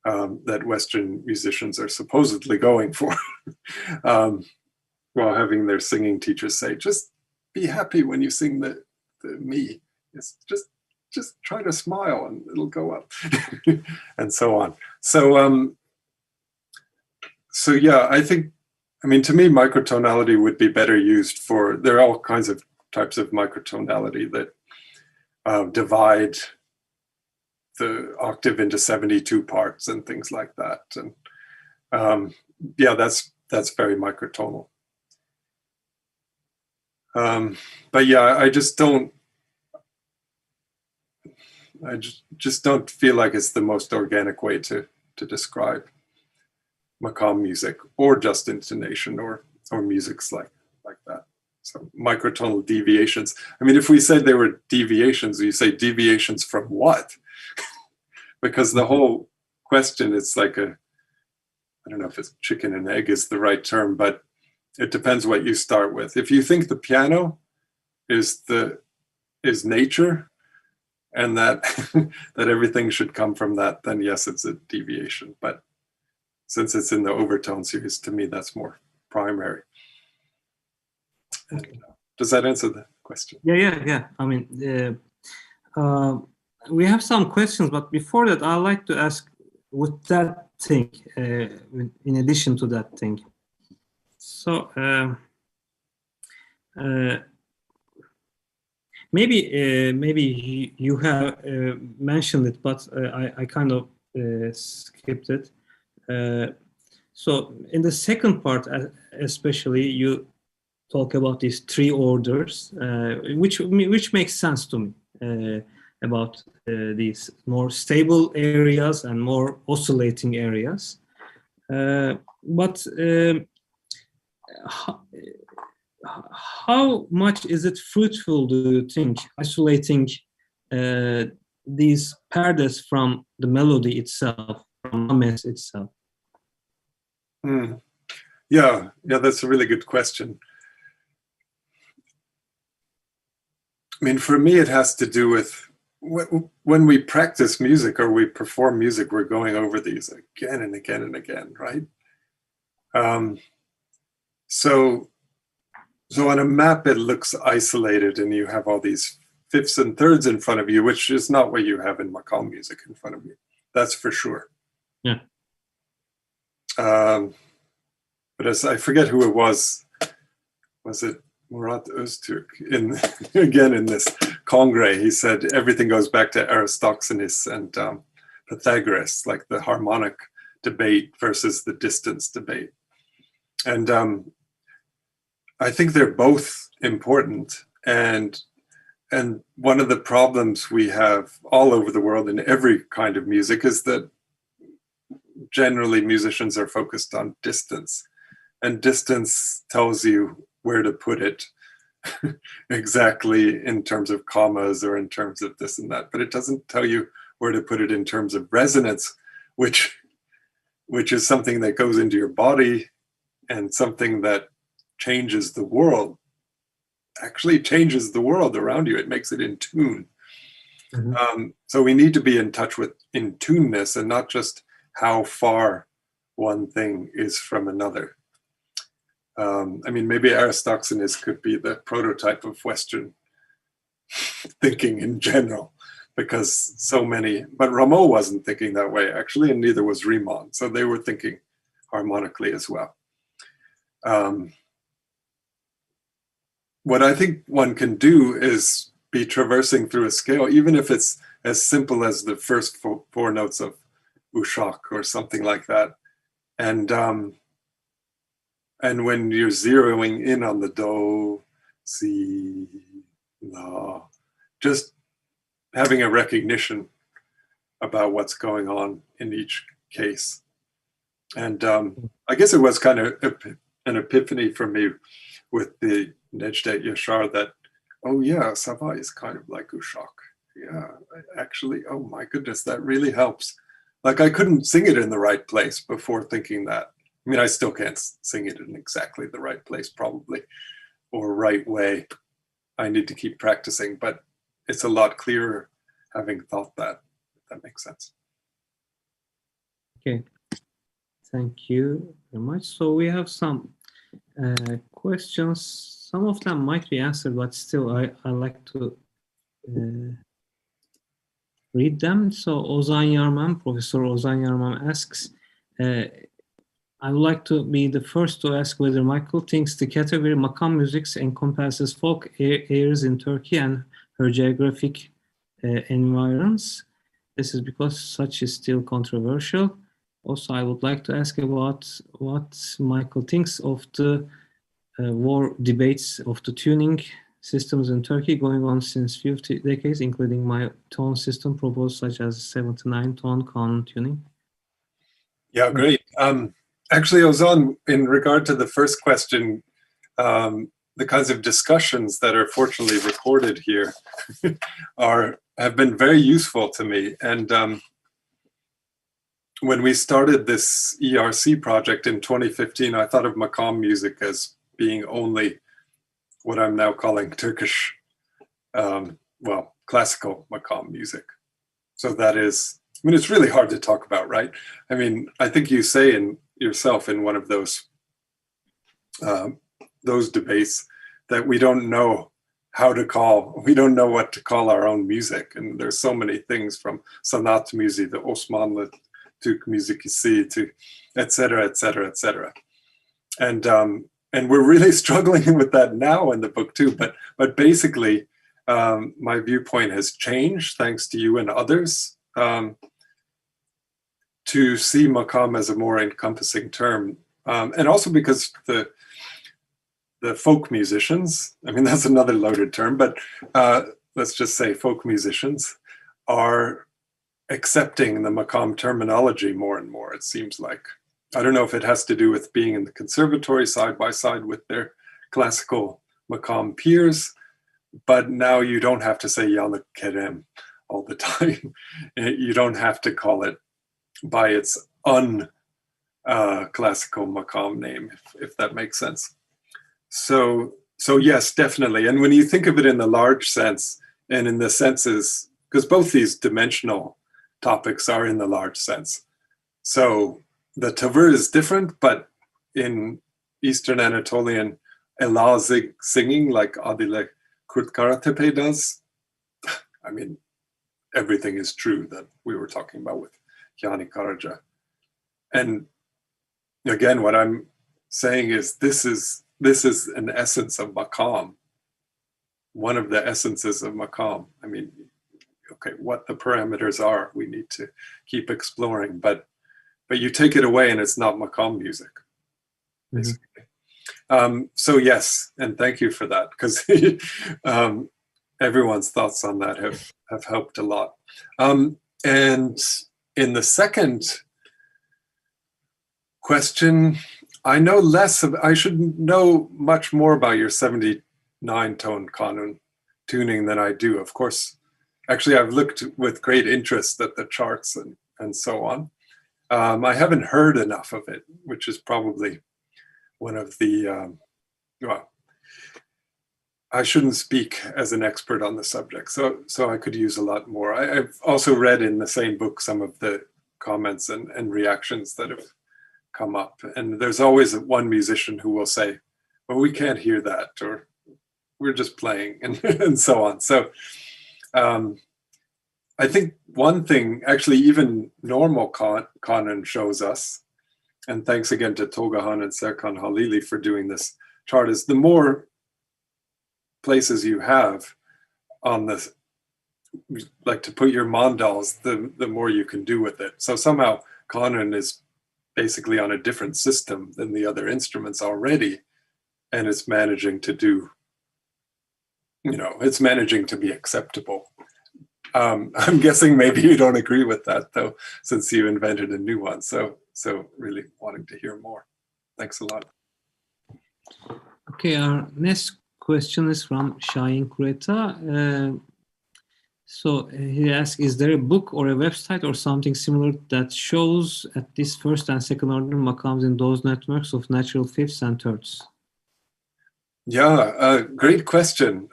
that Western musicians are supposedly going for. While having their singing teachers say, just be happy when you sing the mi. It's just try to smile and it'll go up, and so on. So yeah, I think, I mean, to me, microtonality would be better used for, there are all kinds of types of microtonality that divide the octave into 72 parts and things like that. And yeah, that's very microtonal. But yeah, I just don't feel like it's the most organic way to describe makam music, or just intonation, or musics like that. So microtonal deviations. I mean, if we said they were deviations, you say deviations from what? Because the whole question, it's like I don't know if it's chicken and egg is the right term, but it depends what you start with. If you think the piano is nature, and that that everything should come from that, then yes, it's a deviation. But since it's in the overtone series, to me, that's more primary. And, does that answer the question? Yeah. I mean, we have some questions, but before that, I'd like to ask, with that thing, in addition to that thing. So maybe you have mentioned it, but I kind of skipped it. So in the second part, especially, you talk about these three orders, which makes sense to me, about these more stable areas and more oscillating areas. But how much is it fruitful, do you think, isolating these parts from the melody itself, from the mess itself? Yeah, that's a really good question. I mean, for me, it has to do with when we practice music or we perform music, we're going over these again and again and again, right? So on a map, it looks isolated and you have all these fifths and thirds in front of you, which is not what you have in makam music in front of you. That's for sure. Yeah. But as I forget who it was it Murat Öztürk, again in this Congrès, he said everything goes back to Aristophanes and Pythagoras, like the harmonic debate versus the distance debate. And I think they're both important. And one of the problems we have all over the world in every kind of music is that generally musicians are focused on distance. And distance tells you where to put it exactly in terms of commas or in terms of this and that, but it doesn't tell you where to put it in terms of resonance, which is something that goes into your body and something that changes the world, actually changes the world around you. It makes it in tune. Mm-hmm. So we need to be in touch with in-tuneness and not just how far one thing is from another. I mean, maybe Aristophanes could be the prototype of Western thinking in general, because so many, but Rameau wasn't thinking that way actually, and neither was Riemann. So they were thinking harmonically as well. What I think one can do is be traversing through a scale, even if it's as simple as the first four notes of Ussak or something like that. And when you're zeroing in on the do, si, la, just having a recognition about what's going on in each case. And I guess it was kind of an epiphany for me with the Necdet Yasar that, oh yeah, Sava is kind of like Ussak. Yeah, actually, oh my goodness, that really helps. Like I couldn't sing it in the right place before thinking that. I mean, I still can't sing it in exactly the right place, probably, or right way. I need to keep practicing, but it's a lot clearer having thought that, if that makes sense. Okay, thank you very much. So we have some questions. Some of them might be answered, but still I like to read them. So Ozan Yarman, Professor Ozan Yarman asks, I would like to be the first to ask whether Michael thinks the category Makam Musics encompasses folk airs in Turkey and her geographic environs. This is because such is still controversial. Also, I would like to ask about what Michael thinks of the war debates of the tuning systems in Turkey going on since 50 decades, including my tone system proposed such as 79 tone canon tuning. Yeah, great. Actually, Ozan, in regard to the first question, the kinds of discussions that are fortunately recorded here have been very useful to me. And when we started this ERC project in 2015, I thought of makam music as being only what I'm now calling Turkish, classical makam music. So that is, I mean, it's really hard to talk about, right? I mean, I think you say in yourself in one of those debates that we don't know we don't know what to call our own music. And there's so many things from sanat müziği, the Osmanlı, Türk Müziği, to et cetera, et cetera, et cetera. And we're really struggling with that now in the book too. But basically, my viewpoint has changed thanks to you and others, to see makam as a more encompassing term. And also because the folk musicians, I mean, that's another loaded term, but let's just say folk musicians are accepting the makam terminology more and more, it seems like. I don't know if it has to do with being in the conservatory side by side with their classical makam peers, but now you don't have to say Yanık Kerem all the time. You don't have to call it by its classical makam name, if that makes sense. So yes, definitely. And when you think of it in the large sense and in the senses, because both these dimensional topics are in the large sense. So the tavır is different, but in Eastern Anatolian Elazig singing, like Adile Kurtkaratepe does, I mean, everything is true that we were talking about with Kyani Karaja. And again, what I'm saying is this is an essence of makam, one of the essences of makam. I mean, okay, what the parameters are, we need to keep exploring, but you take it away and it's not makam music, basically. So yes, and thank you for that, because everyone's thoughts on that have helped a lot. And in the second question, I should know much more about your 79-tone kanun tuning than I do. Of course, actually, I've looked with great interest at the charts and so on. I haven't heard enough of it, which is probably one of the, well, I shouldn't speak as an expert on the subject, so I could use a lot more. I've also read in the same book some of the comments and reactions that have come up. And there's always one musician who will say, well, we can't hear that, or we're just playing, and so on. So I think one thing, actually, even normal kanun shows us, and thanks again to Togahan and Serkan Halili for doing this chart, is the more places you have on this, like to put your mandals, the more you can do with it. So somehow kanun is basically on a different system than the other instruments already, and it's managing to do, it's managing to be acceptable. I'm guessing maybe you don't agree with that, though, since you invented a new one. So really wanting to hear more. Thanks a lot. Okay, our next question is from Şahin Kureta. So he asks, is there a book or a website or something similar that shows at least first and second order makams in those networks of natural fifths and thirds? Yeah, great question.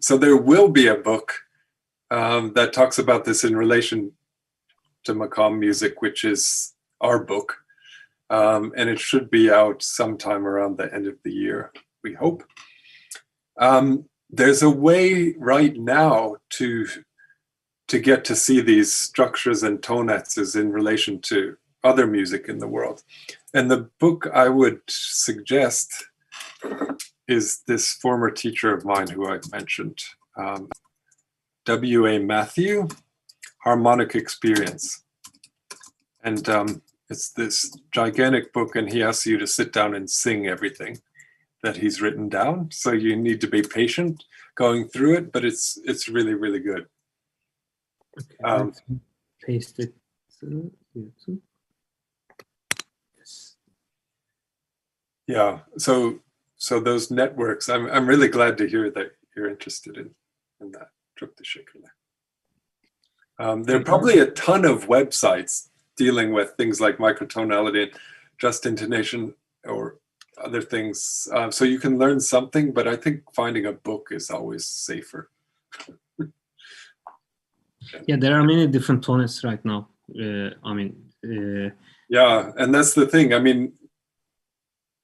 So there will be a book that talks about this in relation to makam music, which is our book. And it should be out sometime around the end of the year, we hope. There's a way right now to get to see these structures and tonetses in relation to other music in the world. And the book I would suggest is this former teacher of mine who I've mentioned, W.A. Matthew, Harmonic Experience. And it's this gigantic book, and he asks you to sit down and sing everything that he's written down. So you need to be patient going through it, but it's really, really good. Okay, paste it to YouTube. Yes. Yeah, so those networks, I'm really glad to hear that you're interested in that. There are probably a ton of websites dealing with things like microtonality and just-intonation or other things. So you can learn something, but I think finding a book is always safer. Yeah, there are many different tonets right now. Yeah, and that's the thing. I mean,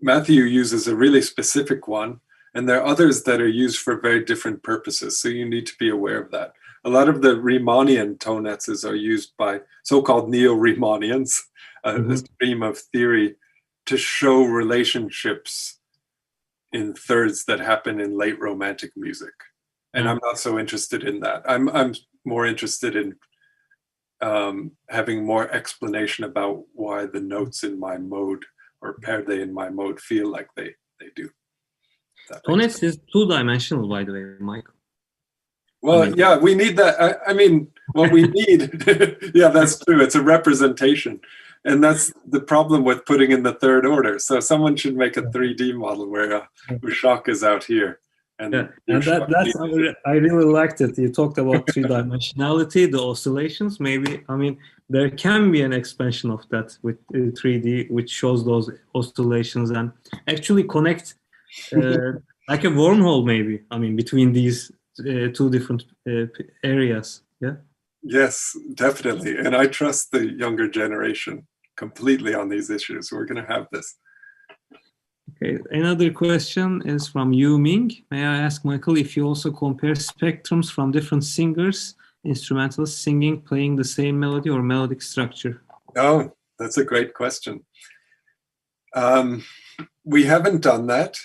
Matthew uses a really specific one, and there are others that are used for very different purposes. So you need to be aware of that. A lot of the Riemannian tonetses are used by so-called neo-Riemannians, a stream of theory, to show relationships in thirds that happen in late Romantic music. And I'm not so interested in that. I'm more interested in having more explanation about why the notes in my mode or perde in my mode feel like they do. Tonets is two-dimensional, by the way, Michael. Well, yeah, we need that. I mean, what we need, yeah, that's true. It's a representation. And that's the problem with putting in the third order. So someone should make a 3D model where Ussak is out here. And I really liked it. You talked about three-dimensionality, the oscillations. Maybe, I mean, there can be an expansion of that with 3D, which shows those oscillations and actually connect like a wormhole, maybe. I mean, between these two different areas. Yeah. Yes, definitely. And I trust the younger generation completely on these issues. We're going to have this. Okay, another question is from Yu Ming. May I ask, Michael, if you also compare spectrums from different singers, instrumentalists singing, playing the same melody or melodic structure? Oh, that's a great question. We haven't done that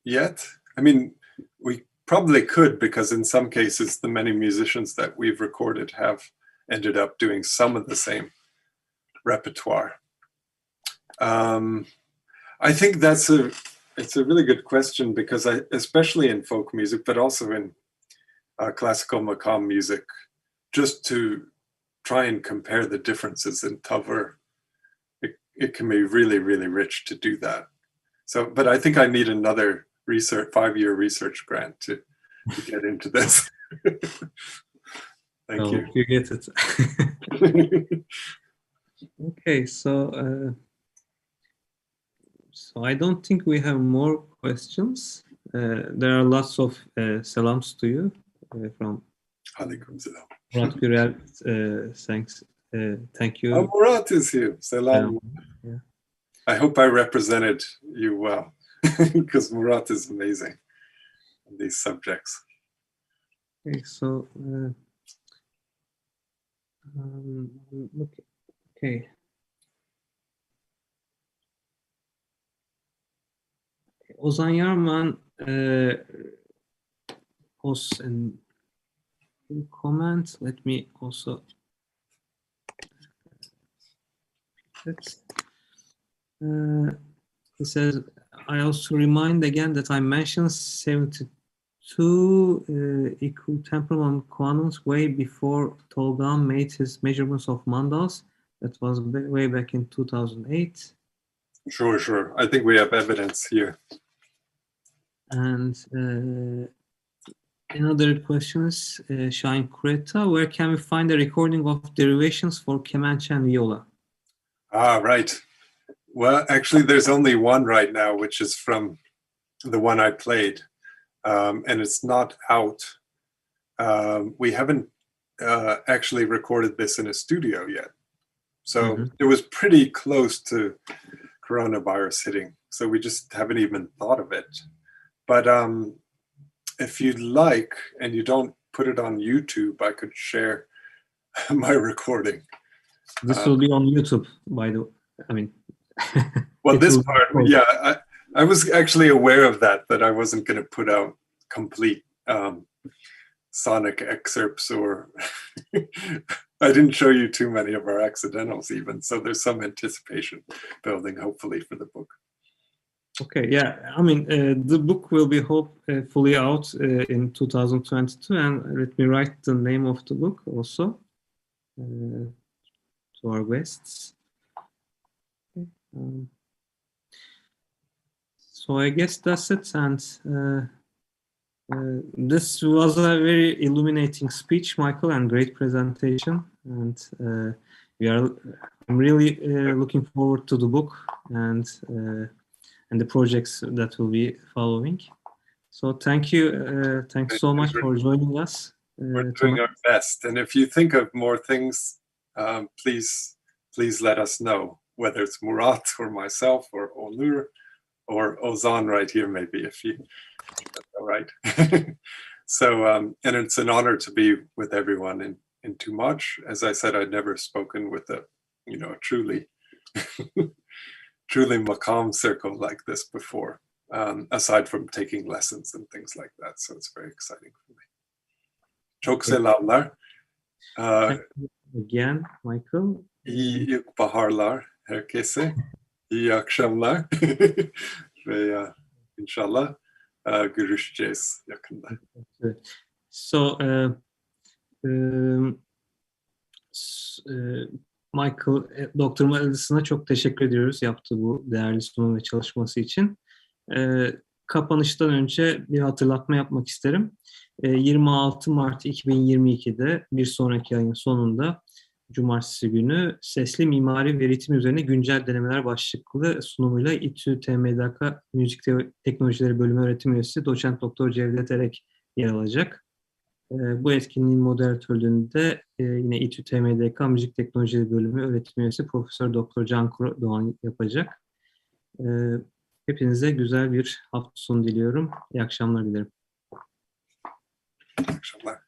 yet. I mean, we probably could, because in some cases, the many musicians that we've recorded have ended up doing some of the same repertoire. I think it's a really good question, because especially in folk music, but also in classical makam music, just to try and compare the differences in cover, it can be really, really rich to do that. So, but I think I need another 5-year research grant to get into this. Thank you. You get it. Okay, so I don't think we have more questions. There are lots of salams to you from Alaikum salam. Murat. Thanks. Thank you. Oh, Murat is here. Salam. Yeah. I hope I represented you well, because Murat is amazing in these subjects. Okay, so okay. Ozan Yarman posts in comment. Let me also he says, I also remind again that I mentioned 72 equal temporal quantums way before Tolgan made his measurements of mandals. That was way back in 2008. Sure. I think we have evidence here. And another question is Shine Kureta. Where can we find a recording of derivations for Kemençe and viola? Ah, right. Well, actually, there's only one right now, which is from the one I played, and it's not out. We haven't actually recorded this in a studio yet. So it was pretty close to coronavirus hitting. So we just haven't even thought of it. But if you'd like, and you don't put it on YouTube, I could share my recording. This will be on YouTube, by the way. I mean, well, this part, yeah, I was actually aware of that I wasn't going to put out complete sonic excerpts, or I didn't show you too many of our accidentals even. So there's some anticipation building, hopefully, for the book. Okay, yeah. I mean, the book will be hopefully out in 2022, and let me write the name of the book also to our guests. So I guess that's it, and this was a very illuminating speech, Michael, and great presentation. And I'm really looking forward to the book and the projects that will be following. So thank you so much for joining us. We're doing our best. And if you think of more things, please let us know, whether it's Murat or myself or Onur or Ozan right here, maybe, if that's all right. So, and it's an honor to be with everyone in TUMAC. As I said, I'd never spoken with a truly makam circle like this before, aside from taking lessons and things like that. So it's very exciting for me. Çok selamlar. Again, Michael. İyi ilkbaharlar herkese. İyi akşamlar. Ve inşallah görüşeceğiz yakında. So, Michael, Dr. Ellison'a çok teşekkür ediyoruz yaptığı bu değerli sunum ve çalışması için. Kapanıştan önce bir hatırlatma yapmak isterim. 26 Mart 2022'de bir sonraki ayın sonunda Cumartesi günü Sesli Mimari ve Ritim Üzerine Güncel Denemeler başlıklı sunumuyla İTÜ TMDK Müzik Teknolojileri Bölümü Öğretim Üyesi Doçent Doktor Cevdet Erek yer alacak. Bu etkinliğin moderatörlüğünde yine İTÜ TMDK Müzik Teknolojileri Bölümü Öğretim Üyesi Profesör Doktor Can Doğan yapacak. Hepinize güzel bir hafta sonu diliyorum. İyi akşamlar dilerim. İyi akşamlar.